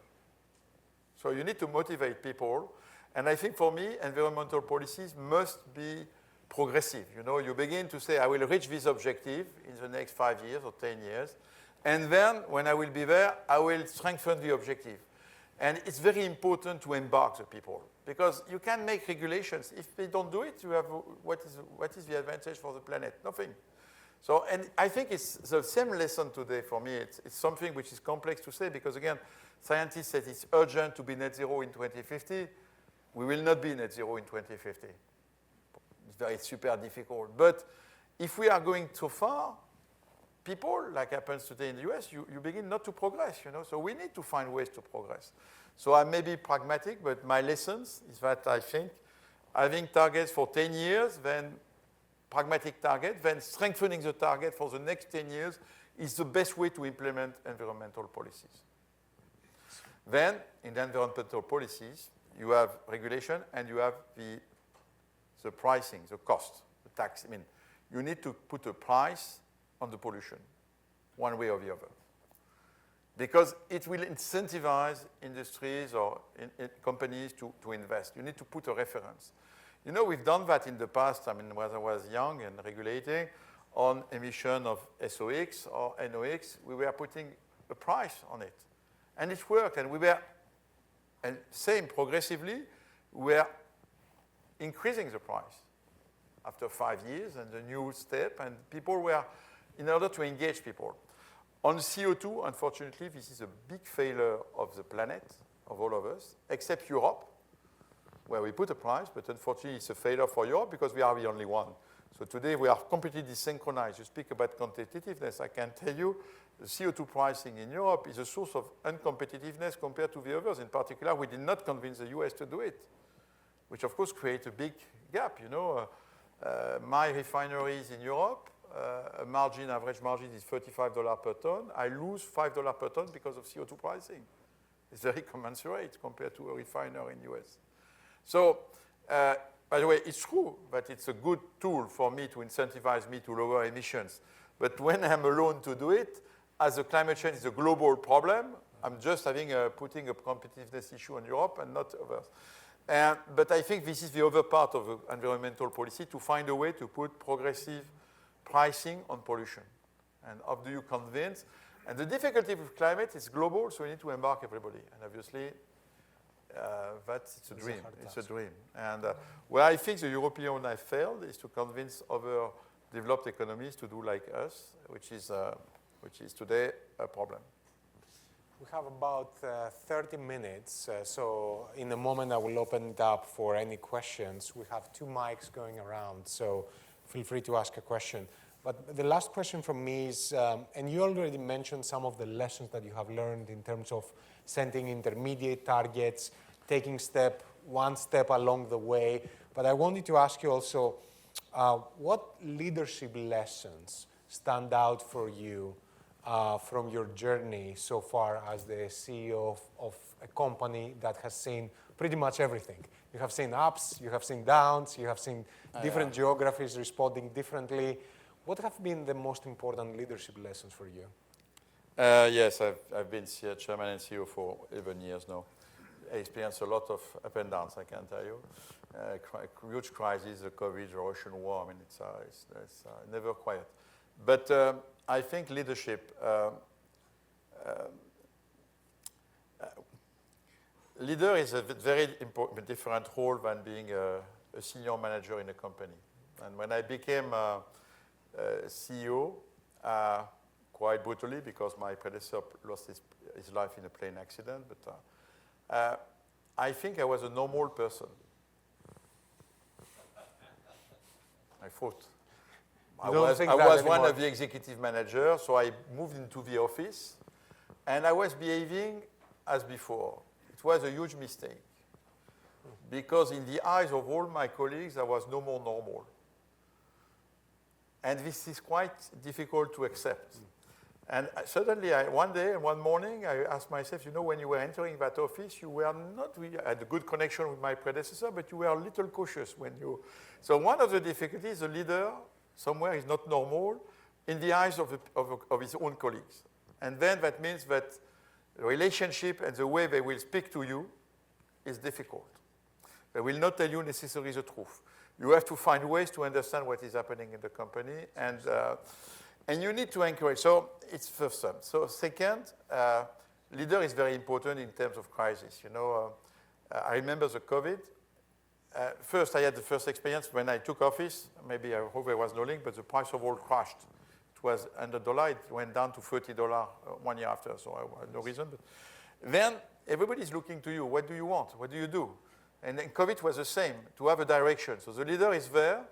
So you need to motivate people. And I think for me, environmental policies must be progressive. You know, you begin to say, I will reach this objective in the next 5 years or 10 years. And then when I will be there, I will strengthen the objective. And it's very important to embark the people, because you can make regulations. If they don't do it, you have what is the advantage for the planet? Nothing. So, and I think it's the same lesson today for me. It's something which is complex to say, because again, scientists said it's urgent to be net zero in 2050. We will not be net zero in 2050. It's super difficult. But if we are going too far, people, like happens today in the US, you begin not to progress, you know. So we need to find ways to progress. So I may be pragmatic, but my lessons is that I think having targets for 10 years, then pragmatic target, then strengthening the target for the next 10 years is the best way to implement environmental policies. Then, in the environmental policies, you have regulation and you have the pricing, the cost, the tax. I mean, you need to put a price on the pollution, one way or the other. Because it will incentivize industries or companies to invest. You need to put a reference. You know, we've done that in the past, I mean, when I was young and regulating on emission of SOx or NOx, we were putting a price on it. And it worked, and same progressively, we were increasing the price after 5 years and the new step, and people were, in order to engage people. On CO2, unfortunately, this is a big failure of the planet, of all of us, except Europe, where we put a price, but unfortunately it's a failure for Europe because we are the only one. So today we are completely desynchronized. You speak about competitiveness, I can tell you the CO2 pricing in Europe is a source of uncompetitiveness compared to the others. In particular, we did not convince the US to do it, which of course creates a big gap. You know, my refineries in Europe, average margin is $35 per ton. I lose $5 per ton because of CO2 pricing. It's very commensurate compared to a refiner in US. So, by the way, it's true that it's a good tool for me to incentivize me to lower emissions. But when I'm alone to do it, as the climate change is a global problem, I'm just putting a competitiveness issue on Europe and not others. But I think this is the other part of the environmental policy, to find a way to put progressive pricing on pollution. And how do you convince? And the difficulty with climate is global, so we need to embark everybody. And obviously, it's a dream. It's a dream. And where I think the European have failed is to convince other developed economies to do like us, which is today a problem. We have about 30 minutes, so in a moment I will open it up for any questions. We have 2 mics going around, so feel free to ask a question. But the last question from me is, and you already mentioned some of the lessons that you have learned in terms of setting intermediate targets, taking one step along the way. But I wanted to ask you also, what leadership lessons stand out for you from your journey so far as the CEO of a company that has seen pretty much everything? You have seen ups, you have seen downs, you have seen different geographies responding differently. What have been the most important leadership lessons for you? Yes, I've been chairman and CEO for 11 years now. I experienced a lot of up and downs, I can tell you. Huge crisis, the COVID, the Russian war. I mean, it's never quiet. But I think leadership, leader is a very important, different role than being a senior manager in a company. And when I became CEO, quite brutally, because my predecessor lost his life in a plane accident, but I think I was a normal person. I thought. I was one of the executive managers, so I moved into the office, and I was behaving as before. It was a huge mistake, because in the eyes of all my colleagues, I was no more normal. And this is quite difficult to accept. And suddenly, one morning, I asked myself, you know, when you were entering that office, you were not really, I had a good connection with my predecessor, but you were a little cautious when you. So one of the difficulties, the leader somewhere is not normal in the eyes of his own colleagues. And then that means that the relationship and the way they will speak to you is difficult. They will not tell you necessarily the truth. You have to find ways to understand what is happening in the company, and you need to encourage. So it's first one. So second, leader is very important in terms of crisis. You know, I remember the COVID. First, I had the first experience when I took office. Maybe I hope there was no link, but the price of oil crashed. It was $100. It went down to $30 1 year after, so I had no reason. But then everybody's looking to you. What do you want? What do you do? And then COVID was the same, to have a direction. So the leader is there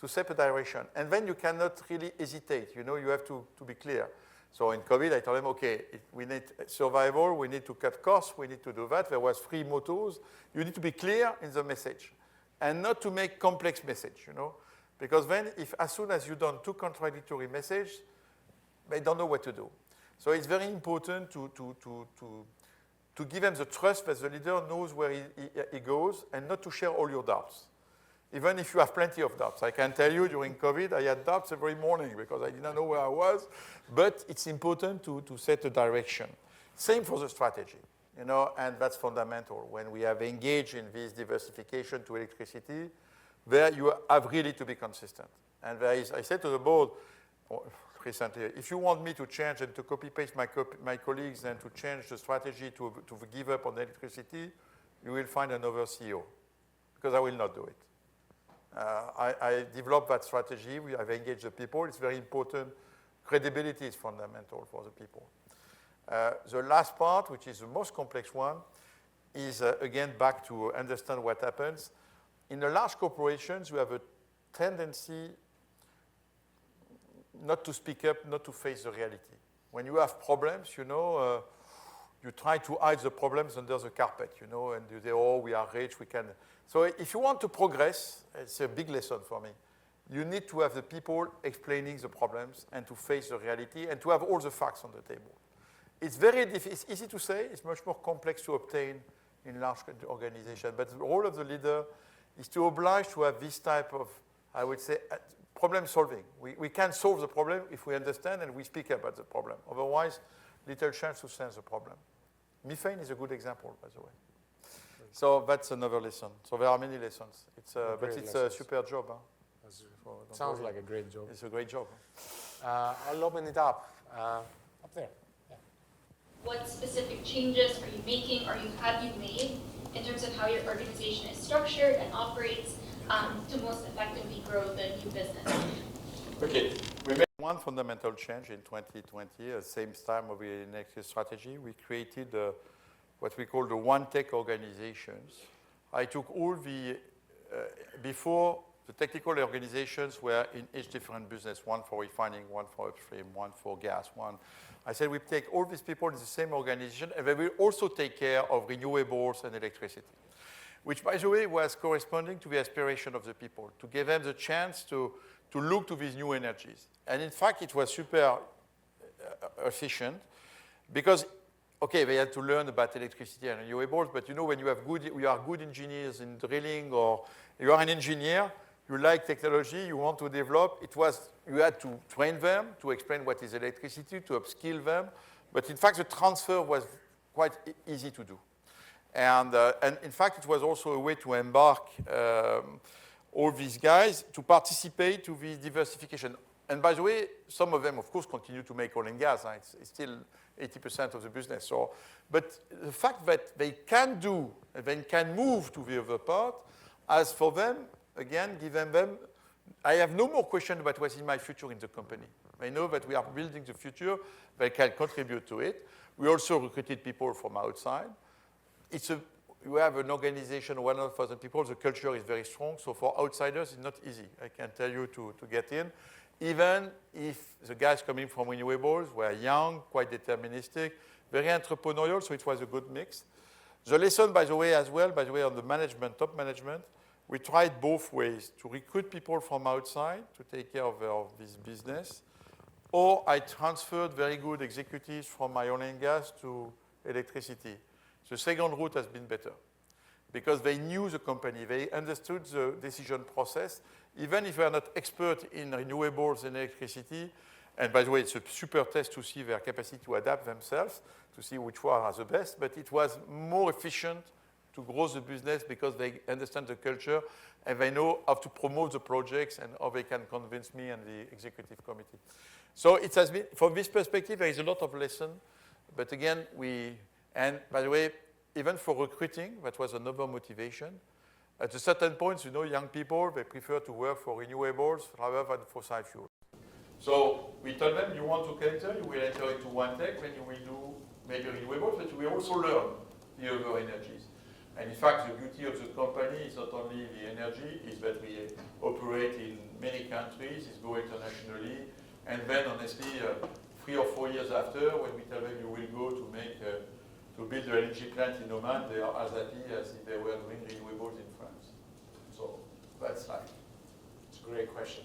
to set a direction. And then you cannot really hesitate. You know, you have to be clear. So in COVID, I told them, okay, we need survival, we need to cut costs, we need to do that. There was 3 mottos. You need to be clear in the message and not to make complex message, you know. Because then as soon as you've done 2 contradictory messages, they don't know what to do. So it's very important to to give them the trust that the leader knows where he goes and not to share all your doubts. Even if you have plenty of doubts. I can tell you during COVID, I had doubts every morning because I didn't know where I was. But it's important to set a direction. Same for the strategy, and that's fundamental. When we have engaged in this diversification to electricity, there you have really to be consistent. And there is, I said to the board recently, if you want me to change and to copy-paste my colleagues and to change the strategy to give up on electricity, you will find another CEO, because I will not do it. I developed that strategy. I've engaged the people. It's very important. Credibility is fundamental for the people. The last part, which is the most complex one, is, again, back to understand what happens. In the large corporations, you have a tendency not to speak up, not to face the reality. When you have problems, you try to hide the problems under the carpet, and you say, oh, we are rich, we can. So if you want to progress, it's a big lesson for me. You need to have the people explaining the problems and to face the reality and to have all the facts on the table. It's it's easy to say, it's much more complex to obtain in large organizations, but the role of the leader is to oblige to have this type of, I would say, problem solving. We can solve the problem if we understand and we speak about the problem. Otherwise, little chance to sense the problem. Methane is a good example, by the way. So that's another lesson. So there are many lessons. But it's a super job. Huh? Sounds like a great job. It's a great job. I'll open it up. Up there. Yeah. What specific changes are you making or have you made in terms of how your organization is structured and operates to most effectively grow the new business? Okay. We made one fundamental change in 2020, at the same time of the next strategy. We created what we call the One Tech organizations. I took all the, before the technical organizations were in each different business, one for refining, one for upstream, one for gas, one. I said we take all these people in the same organization and they will also take care of renewables and electricity, which, by the way, was corresponding to the aspiration of the people, to give them the chance to look to these new energies. And in fact, it was super efficient because, okay, they had to learn about electricity and renewables, but when you are good engineers in drilling or you are an engineer, you like technology, you want to develop, you had to train them to explain what is electricity, to upskill them. But in fact, the transfer was quite easy to do. And in fact, it was also a way to embark all these guys to participate to this diversification. And by the way, some of them, of course, continue to make oil and gas. It's still 80% of the business. So, but the fact that they can move to the other part, as for them, again, given them, I have no more question about what's in my future in the company. I know that we are building the future. They can contribute to it. We also recruited people from outside. You have an organization of 1,000 people. The culture is very strong. So for outsiders, it's not easy, I can tell you, to get in. Even if the guys coming from renewables were young, quite deterministic, very entrepreneurial, so it was a good mix. The lesson, by the way, on the management, top management, we tried both ways, to recruit people from outside to take care of this business, or I transferred very good executives from my oil and gas to electricity. The second route has been better because they knew the company. They understood the decision process, even if they are not expert in renewables and electricity. And by the way, it's a super test to see their capacity to adapt themselves, to see which one are the best. But it was more efficient to grow the business because they understand the culture and they know how to promote the projects and how they can convince me and the executive committee. So it has been, from this perspective, there is a lot of lesson. But again, and by the way, even for recruiting, that was another motivation. At a certain point, young people, they prefer to work for renewables rather than fossil fuels. So we told them, you want to enter, you will enter into One Tech, when you will do maybe renewables, but you will also learn the other energies. And in fact, the beauty of the company is not only the energy, is that we operate in many countries, it's go internationally, and then honestly, 3 or 4 years after, when we tell them you will go to build an LNG plant in Oman, they are as happy as if they were doing renewables in France. So that's life. It's a great question.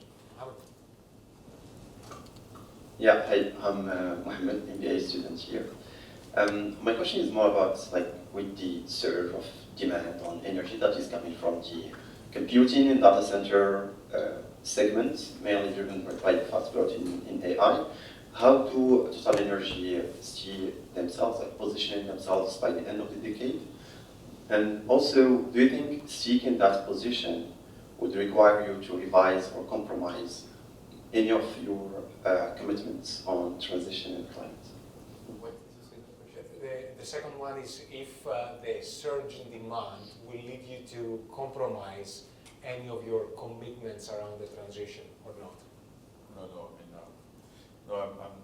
Yeah, hi, I'm Mohammed, MBA student here. My question is more about like with the surge of demand on energy that is coming from the computing and data center segments, mainly driven by the fast growth in AI. How do TotalEnergies see themselves, like positioning themselves by the end of the decade? And also, do you think seeking that position would require you to revise or compromise any of your commitments on transition and climate? What is the second question? The second one is if the surge in demand will lead you to compromise any of your commitments around the transition or not? No.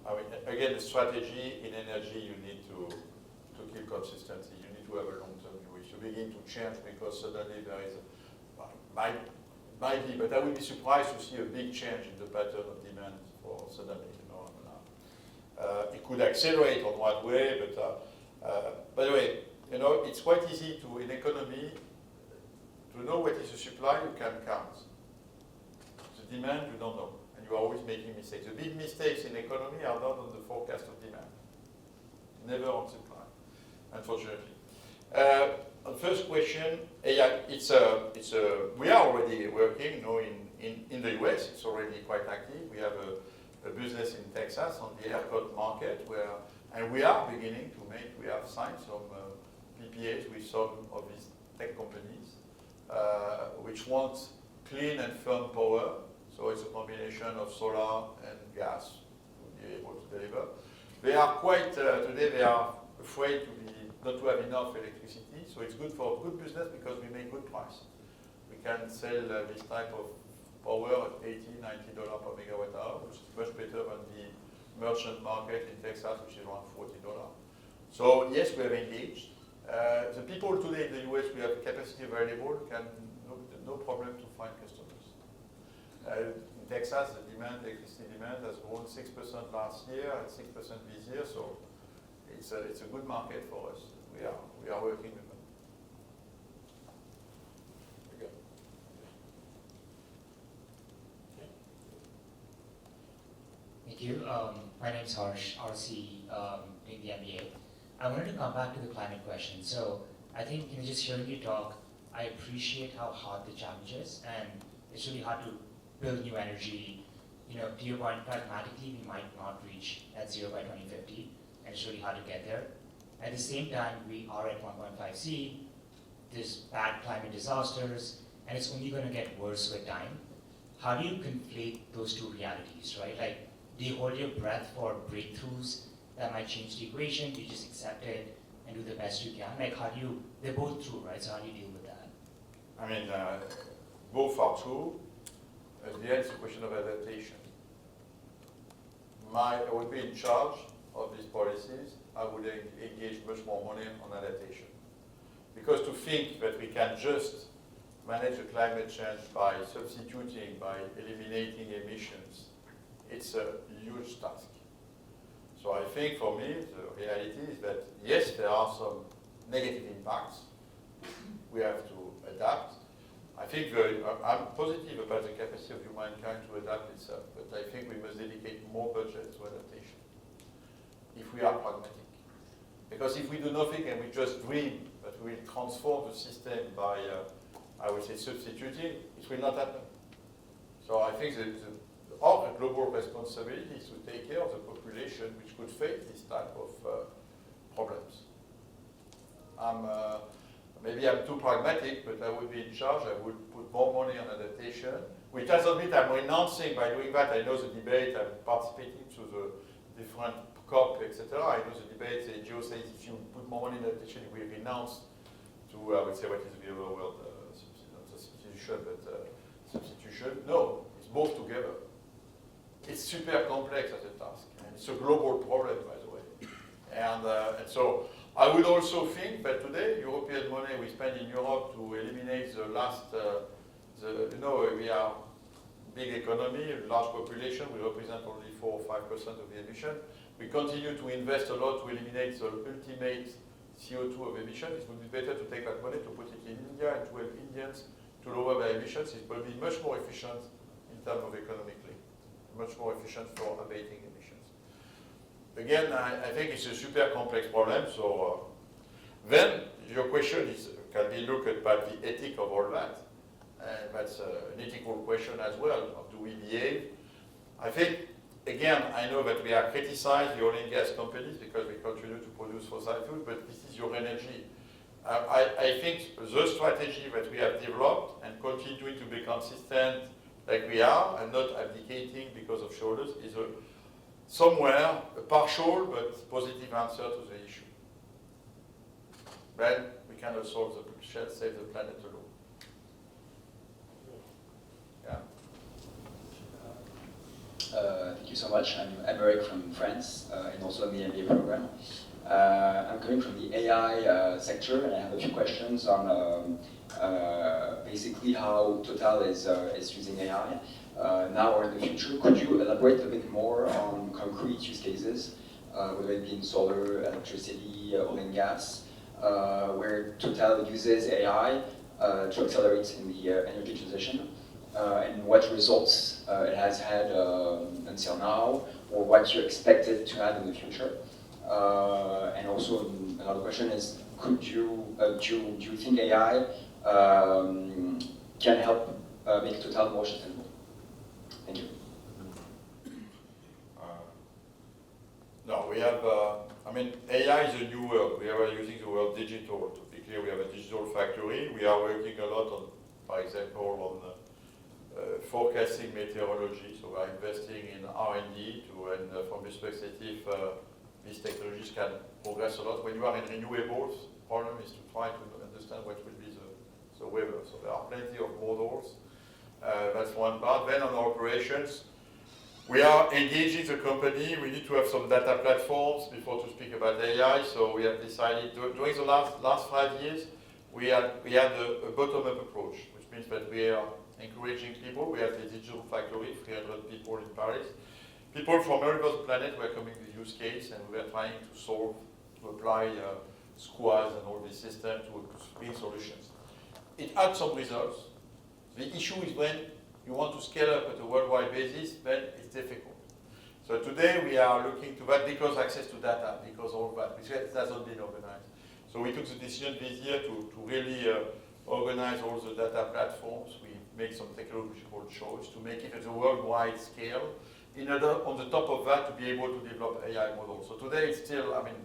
I mean, again, the strategy in energy, you need to keep consistency. You need to have a long-term view. If you begin to change because suddenly there is, might be, but I would be surprised to see a big change in the pattern of demand for suddenly, it could accelerate on one way, but by the way, it's quite easy to, in economy, to know what is the supply, you can count. The demand, you don't know. You are always making mistakes. The big mistakes in economy are not on the forecast of demand, never on supply, unfortunately. On first question, yeah, we are already working. In the US, it's already quite active. We have a business in Texas on the airport market and we are beginning to we have signed some PPAs with some of these tech companies, which want clean and firm power. So it's a combination of solar and gas to be able to deliver. They are quite, today they are afraid not to have enough electricity. So it's good for good business because we make good price. We can sell this type of power at $80, $90 per megawatt hour, which is much better than the merchant market in Texas, which is around $40. So yes, we have engaged. The people today in the US, we have capacity available, no problem to find customers. In Texas, the electricity demand has grown 6% last year and 6% this year, so it's a good market for us. We are working with them. Okay. Thank you. My name is Harsh, RC, doing the MBA. I wanted to come back to the climate question. So I think just hearing you talk, I appreciate how hard the challenge is, and it's really hard to build new energy. To your point, pragmatically, we might not reach net zero by 2050, and it's really hard to get there. At the same time, we are at 1.5C, there's bad climate disasters, and it's only going to get worse with time. How do you conflate those two realities, right? Like, do you hold your breath for breakthroughs that might change the equation? Do you just accept it and do the best you can? Like, they're both true, right? So how do you deal with that? I mean, both are true. At the end, it's a question of adaptation. I would be in charge of these policies. I would engage much more money on adaptation. Because to think that we can just manage the climate change by substituting, by eliminating emissions, it's a huge task. So I think for me, the reality is that yes, there are some negative impacts. We have to adapt. I think I'm positive about the capacity of humankind to adapt itself, but I think we must dedicate more budget to adaptation if we are pragmatic. Because if we do nothing and we just dream that we will transform the system by, I would say, substituting, it will not happen. So I think our global responsibility is to take care of the population which could face this type of problems. Maybe I'm too pragmatic, but I would be in charge. I would put more money on adaptation, which doesn't mean I'm renouncing by doing that. I know the debate, I'm participating to the different COP, etc. I know the debate, the NGO says if you put more money in adaptation, we renounce to, I would say, what is the other word, not substitution, but substitution. No, it's both together. It's super complex as a task, and it's a global problem, by the way. And so I would also think that today, European money we spend in Europe to eliminate the last, we are big economy, large population, we represent only 4 or 5% of the emission. We continue to invest a lot to eliminate the ultimate CO2 of emissions. It would be better to take that money to put it in India and to help Indians to lower their emissions. It will be much more efficient in terms of economically, much more efficient for abating emissions. again, I think it's a super complex problem. So then your question is, can be looked at by the ethic of all that? And that's an ethical question as well. How do we behave? I think, again, I know that we are criticized, the oil and gas companies, because we continue to produce fossil fuel, but this is your energy. I think the strategy that we have developed and continuing to be consistent like we are and not abdicating because of shoulders is somewhere a partial but positive answer to the issue. Then we cannot save the planet alone. Thank you so much. I'm Emeric from France and also in the MBA program. I'm coming from the AI sector, and I have a few questions on basically how Total is using AI now or in the future. Could you elaborate a bit more on concrete use cases, whether it be in solar, electricity, oil and gas, where Total uses AI to accelerate in the energy transition? And what results it has had until now, or what you expect it to have in the future. And also another question is, do you think AI can help make Total more sustainable? Thank you. No, we have, I mean, AI is a new word. We are using the word digital. To be clear, we have a digital factory. We are working a lot on, for example, on forecasting meteorology. So we are investing in R&D and from this perspective, these technologies can progress a lot. When you are in renewables, the problem is to try to understand what will be the weather. So there are plenty of models. That's one part. Then on operations, we are engaging the company. We need to have some data platforms before to speak about AI. So we have decided during the last 5 years, we had a bottom-up approach, which means that we are encouraging people. We have the digital factory, 300 people in Paris. People from all over the planet were coming with use case, and we were trying to apply squads and all these systems to bring solutions. It had some results. The issue is when you want to scale up at a worldwide basis, then it's difficult. So today we are looking to that because access to data, because all that, which hasn't been organized. So we took the decision this year to really organize all the data platforms. We made some technological choice to make it at a worldwide scale in order, on the top of that, to be able to develop AI models. So today it's still, I mean,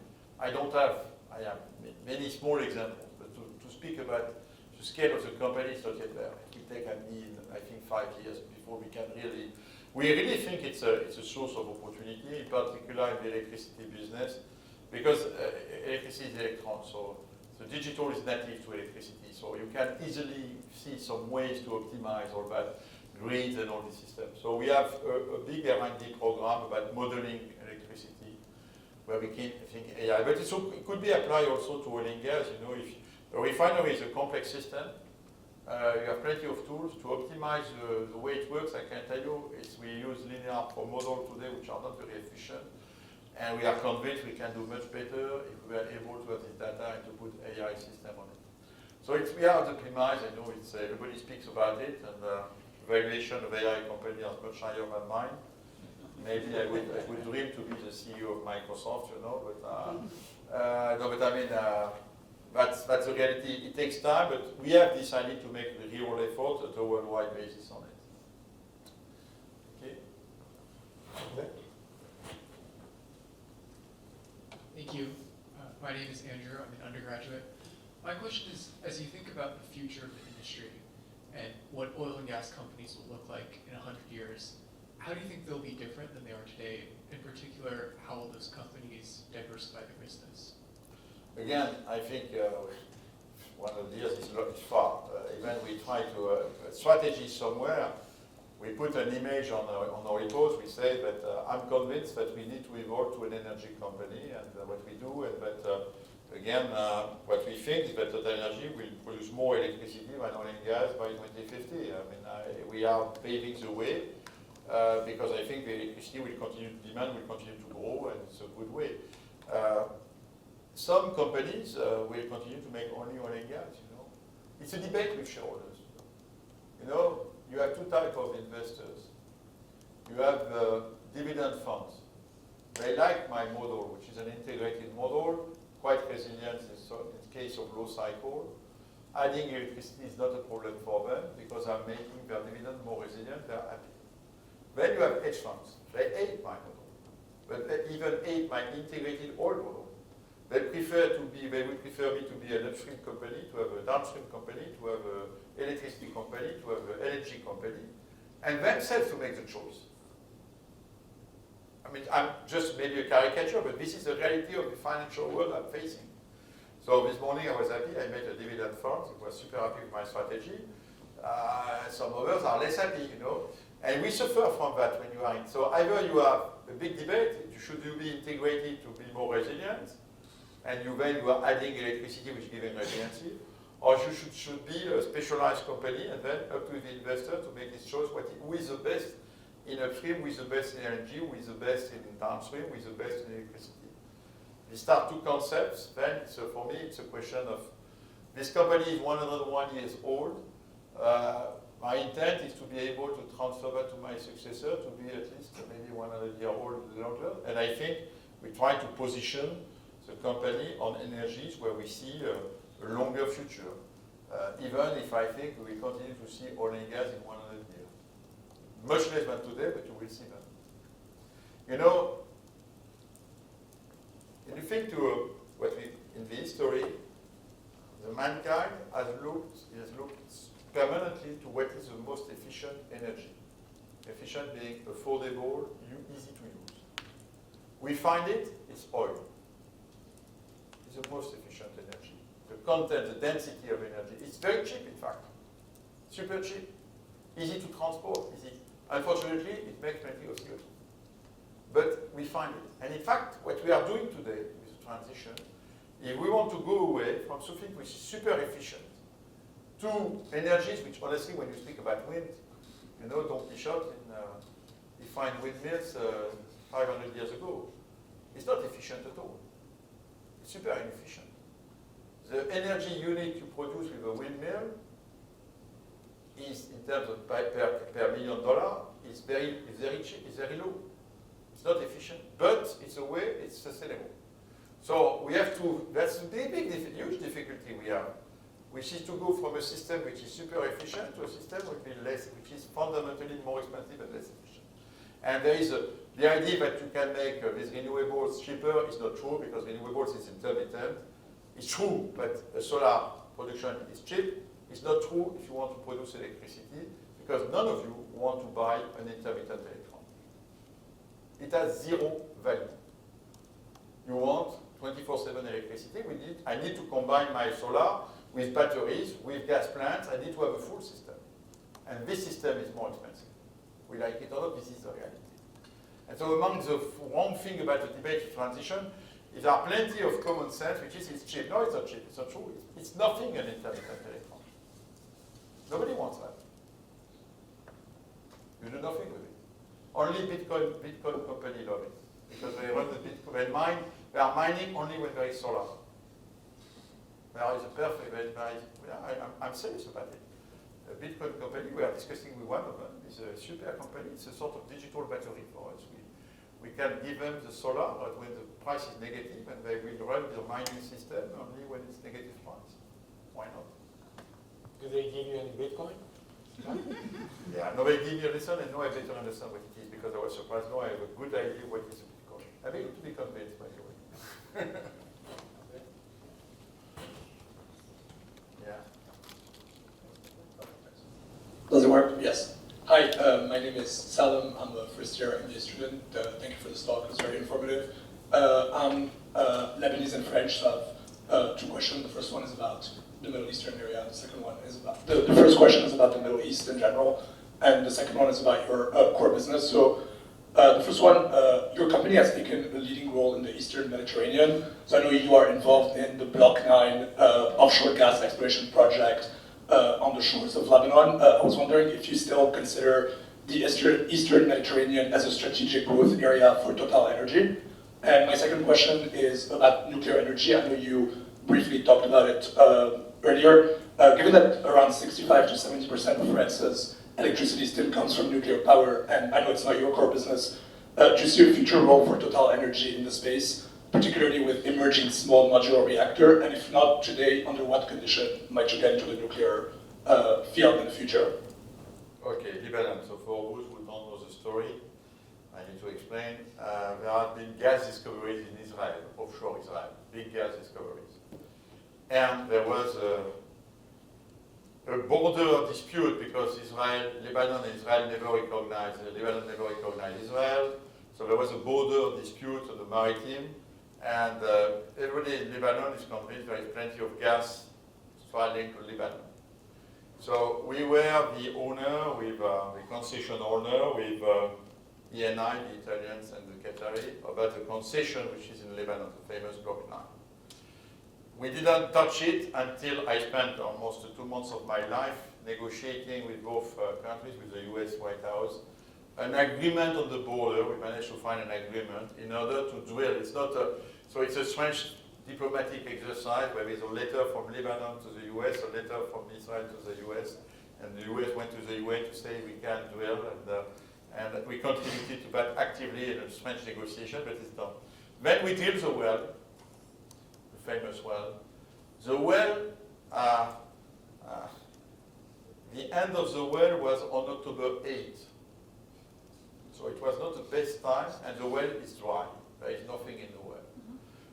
I have many small examples, but to speak about the scale of the company is not yet there. It will take, I think, 5 years before we can really, we really think it's a source of opportunity, in particular in the electricity business, because electricity is electrons, so the digital is native to electricity. So you can easily see some ways to optimize all that grids and all the systems. So we have a big R&D program about modeling electricity, where we can think AI. But it could be applied also to oil and gas. You know, if a refinery is a complex system, you have plenty of tools to optimize the way it works. I can tell you, we use linear model today, which are not very efficient. And we are convinced we can do much better if we are able to have this data and to put AI system on it. So we are at the premise. I know everybody speaks about it, and valuation of AI company is much higher than mine. Maybe I would dream to be the CEO of Microsoft, you know, but no, but I mean, that's the reality. It takes time, but we have decided to make the real effort at a worldwide basis on it. Okay. Thank you. My name is Andrew. I'm an undergraduate. My question is, as you think about the future of the industry and what oil and gas companies will look like in 100 years, how do you think they'll be different than they are today? In particular, how will those companies diversify their business? Again, I think 100 years is far. Even we try to strategy somewhere. We put an image on our report. We say that I'm convinced that we need to evolve to an energy company, and what we do, and that again, what we think is that TotalEnergies will produce more electricity than oil and gas by 2050. I mean, we are paving the way because I think the electricity will continue, demand will continue to grow, and it's a good way. Some companies will continue to make only oil and gas. You know, it's a debate with shareholders. You know. You have two types of investors. You have dividend funds. They like my model, which is an integrated model, quite resilient in case of low cycle. Adding electricity is not a problem for them because I'm making their dividend more resilient, they're happy. Then you have hedge funds. They hate my model, but they even hate my integrated oil model. They would prefer me to be an upstream company, to have a downstream company, to have an electricity company, to have an energy company, and themselves to make the choice. I mean, I'm just maybe a caricature, but this is the reality of the financial world I'm facing. So this morning I was happy, I made a dividend fund, I was super happy with my strategy. Some others are less happy, you know. And we suffer from that when you are in. So either you have a big debate, should you be integrated to be more resilient, and then you are adding electricity which is giving resiliency, or you should be a specialized company and then up to the investor to make his choice who is the best in upstream, who is the best in energy, who is the best in downstream, who is the best in electricity. We start two concepts, then for me it's a question of, this company is 101 years old. My intent is to be able to transfer that to my successor to be at least maybe 100 years old longer. And I think we try to position the company on energies where we see a longer future. Even if I think we will continue to see oil and gas in 100 years. Much less than today, but you will see that. You know, when you think to in the history, the mankind has looked permanently to what is the most efficient energy. Efficient being affordable, easy to use. We find it's oil. It's the most efficient energy. The content, the density of energy. It's very cheap, in fact. Super cheap. Easy to transport, easy. Unfortunately, it makes plenty of CO2. But we find it. And in fact, what we are doing today with the transition, if we want to go away from something which is super efficient to energies which, honestly, when you speak about wind, you know, Don Quixote defined windmills 500 years ago. It's not efficient at all. It's super inefficient. The energy unit you produce with a windmill is, in terms of per $1 million, is very cheap, it's very low. It's not efficient, but it's a way, it's sustainable. So we have to, that's the huge difficulty we have, which is to go from a system which is super efficient to a system which is fundamentally more expensive and less efficient. And there is the idea that you can make these renewables cheaper is not true because renewables is intermittent. It's true, but solar production is cheap. It's not true if you want to produce electricity because none of you want to buy an intermittent electron. It has zero value. You want 24/7 electricity. I need to combine my solar with batteries, with gas plants. I need to have a full system. And this system is more expensive. We like it or not, this is the reality. And so among the wrong thing about the debate of transition is there are plenty of common sense, which is it's cheap. No, it's not cheap. It's not true. It's nothing an intermittent electron. Nobody wants that. You do nothing with it. Only Bitcoin company love it. Because they run the Bitcoin, they are mining only when there is solar. There is a perfect, I'm serious about it. A Bitcoin company, we are discussing with one of them, is a super company, it's a sort of digital battery for us. We can give them the solar when the price is negative and they will run their mining system only when it's negative price. Why not? Do they give you any Bitcoin? Yeah, no, they give me a lesson and no, I better understand what it is because I was surprised. No, I have a good idea what is a Bitcoin. I begin to be convinced, by the way. Yeah. Does it work? Yes. Hi, my name is Salam. I'm a first-year MBA student. Thank you for this talk. It's very informative. I'm Lebanese and French, so I have two questions. The first one is about the Middle Eastern area. The second one is about the first question is about the Middle East in general, and the second one is about your core business. So the first one, your company has taken a leading role in the Eastern Mediterranean. So I know you are involved in the Block 9 offshore gas exploration project on the shores of Lebanon. I was wondering if you still consider the Eastern Mediterranean as a strategic growth area for TotalEnergies. And my second question is about nuclear energy. I know you briefly talked about it earlier. Given that around 65 to 70% of France's electricity still comes from nuclear power, and I know it's not your core business, Do you see a future role for TotalEnergies in the space, particularly with emerging small modular reactor? And if not today, under what condition might you get into the nuclear field in the future? Okay, Lebanon. So for those who don't know the story, I need to explain. There have been gas discoveries in Israel, offshore Israel, big gas discoveries. And there was a border dispute because Lebanon and Israel never recognized, Lebanon never recognized Israel. So there was a border dispute on the maritime. And everybody in Lebanon is convinced there is plenty of gas traveling to Lebanon. So we were the owner, with the concession owner, with ENI, the Italians, and the Qatari, about the concession which is in Lebanon, the famous Block 9. We didn't touch it until I spent almost 2 months of my life negotiating with both countries, with the US White House, an agreement on the border. We managed to find an agreement in order to drill. It's not so it's a strange diplomatic exercise where there's a letter from Lebanon to the US, a letter from Israel to the US, and the US went to the UN to say we can drill, and we contributed to that actively in a strange negotiation, but it's done. Then we drilled the well, the famous well. The well, the end of the well was on October 8th. So it was not the best time, and the well is dry. There is nothing in the well.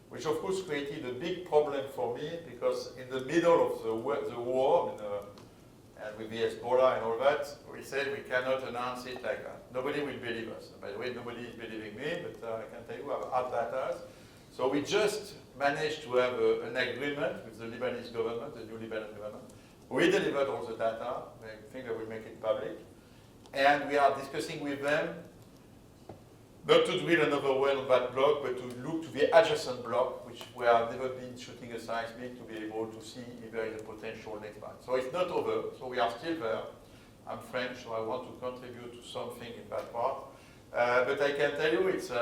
Which of course created a big problem for me, because in the middle of the war, and with the Hezbollah and all that, we said we cannot announce it like that. Nobody will believe us. By the way, nobody is believing me, but I can tell you I've had data. So we just managed to have an agreement with the Lebanese government, the new Lebanese government. We delivered all the data. I think they will make it public. And we are discussing with them not to drill another well on that block, but to look to the adjacent block, which we have never been shooting a seismic to be able to see if there is a potential next one. So it's not over, so we are still there. I'm French, so I want to contribute to something in that part. But I can tell you, it's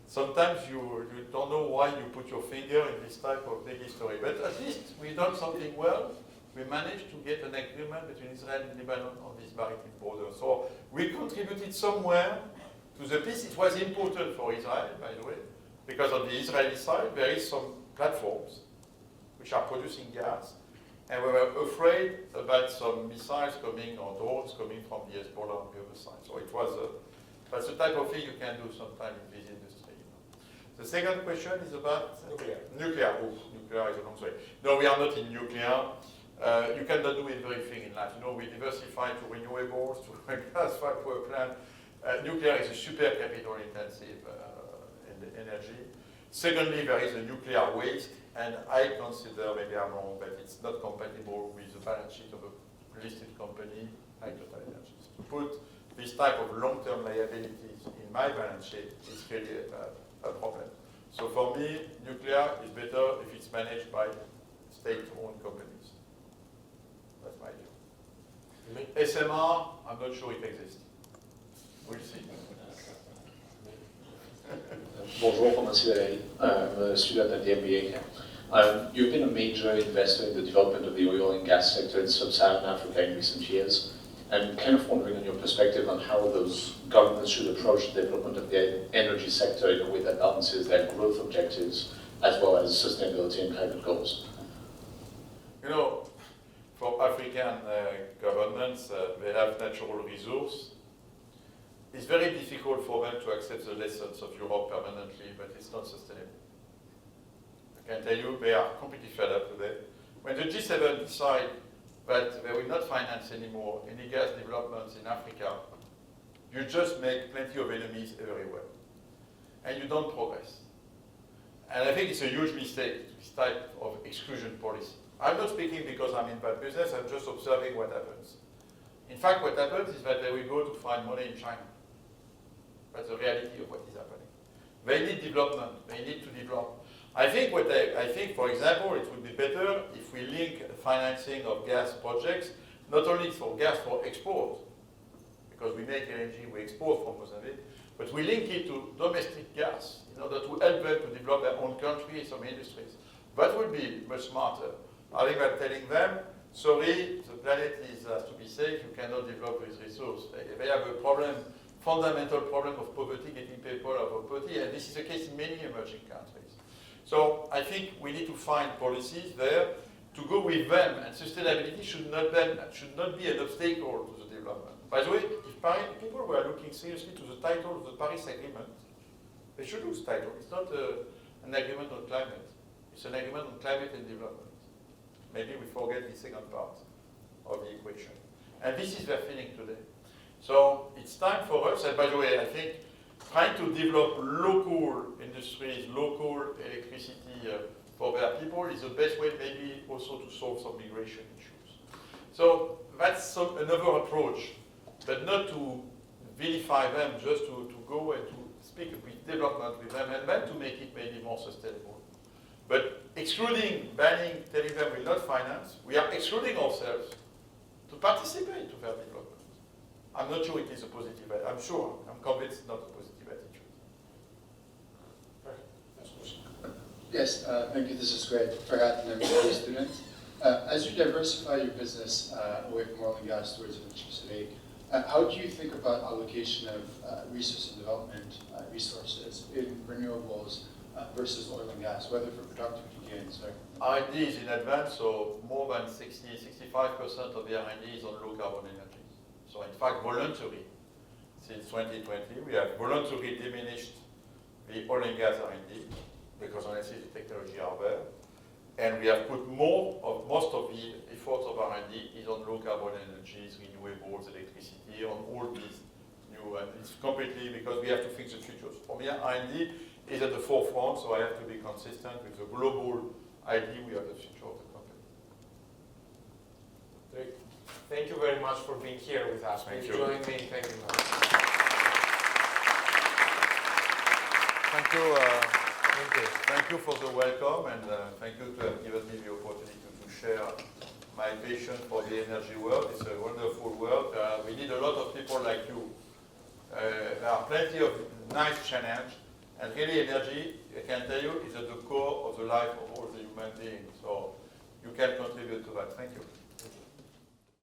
sometimes you don't know why you put your finger in this type of big history. But at least we've done something well. We managed to get an agreement between Israel and Lebanon on this maritime border. So we contributed somewhere to the peace. It was important for Israel, by the way, because on the Israeli side, there is some platforms which are producing gas, and we were afraid about some missiles coming or drones coming from the Hezbollah on the other side. So it was that's the type of thing you can do sometime in this industry. The second question is about nuclear. Nuclear. Oh, nuclear is a long way. No, we are not in nuclear. You cannot do everything in life. You know, we diversify to renewables, to gas-fired power plant. Nuclear is a super capital-intensive energy. Secondly, there is a nuclear waste, and I consider, maybe I'm wrong, but it's not compatible with the balance sheet of a listed company like TotalEnergies. To put this type of long-term liabilities in my balance sheet is really a problem. So for me, nuclear is better if it's managed by state-owned companies. That's my view. SMR, I'm not sure it exists. We'll see. Bonjour, Francis Valéry. I'm a student at the MBA here. You've been a major investor in the development of the oil and gas sector in sub-Saharan Africa in recent years. I'm kind of wondering on your perspective on how those governments should approach the development of the energy sector in a way that balances their growth objectives as well as sustainability and climate goals. You know, for African governments, they have natural resources. It's very difficult for them to accept the lessons of Europe permanently, but it's not sustainable. I can tell you they are completely fed up today. When the G7 decide that they will not finance anymore any gas developments in Africa, you just make plenty of enemies everywhere. And you don't progress. And I think it's a huge mistake, this type of exclusion policy. I'm not speaking because I'm in that business, I'm just observing what happens. In fact, what happens is that they will go to find money in China. That's the reality of what is happening. They need development. They need to develop. I think, for example, it would be better if we link financing of gas projects, not only for gas for export, because we make LNG, we export from Mozambique, but we link it to domestic gas in order to help them to develop their own country, some industries. That would be much smarter. I think I'm telling them, sorry, the planet has to be safe, you cannot develop this resource. They have a problem fundamental problem of poverty, getting people out of poverty, and this is the case in many emerging countries. So I think we need to find policies there to go with them, and sustainability should not be an obstacle to the development. By the way, if people were looking seriously to the title of the Paris Agreement, they should use title. It's not an agreement on climate. It's an agreement on climate and development. Maybe we forget the second part of the equation. And this is their feeling today. So it's time for us, and by the way, I think trying to develop local industries, local electricity for their people is the best way maybe also to solve some migration issues. So that's another approach, but not to vilify them, just to go and to speak with development with them, and then to make it maybe more sustainable. But excluding, banning, telling them we'll not finance, we are excluding ourselves to participate to their development. I'm not sure it is a positive, I'm convinced it's not a positive attitude. Yes, thank you, this is great. Farhat, an MBA student. As you diversify your business away from oil and gas towards electricity, how do you think about allocation of resource and development resources in renewables versus oil and gas, whether for productivity gains or... R&D is in advance, so more than 65% of the R&D is on low carbon energy. So in fact, voluntary, since 2020, we have voluntarily diminished the oil and gas R&D, because honestly the technology are there. And we have put most of the efforts of R&D is on low carbon energies, renewables, electricity, on all these new, and it's completely because we have to fix the futures. For me, R&D is at the forefront, so I have to be consistent with the global idea we have the future of the company. Great. Thank you very much for being here with us. Thank Please you. join me in thanking them. Thank you. Thank you for the welcome, and thank you to have given me the opportunity to share my passion for the energy world. It's a wonderful world. We need a lot of people like you. There are plenty of nice challenges, and really energy, I can tell you, is at the core of the life of all the human beings. So you can contribute to that. Thank you.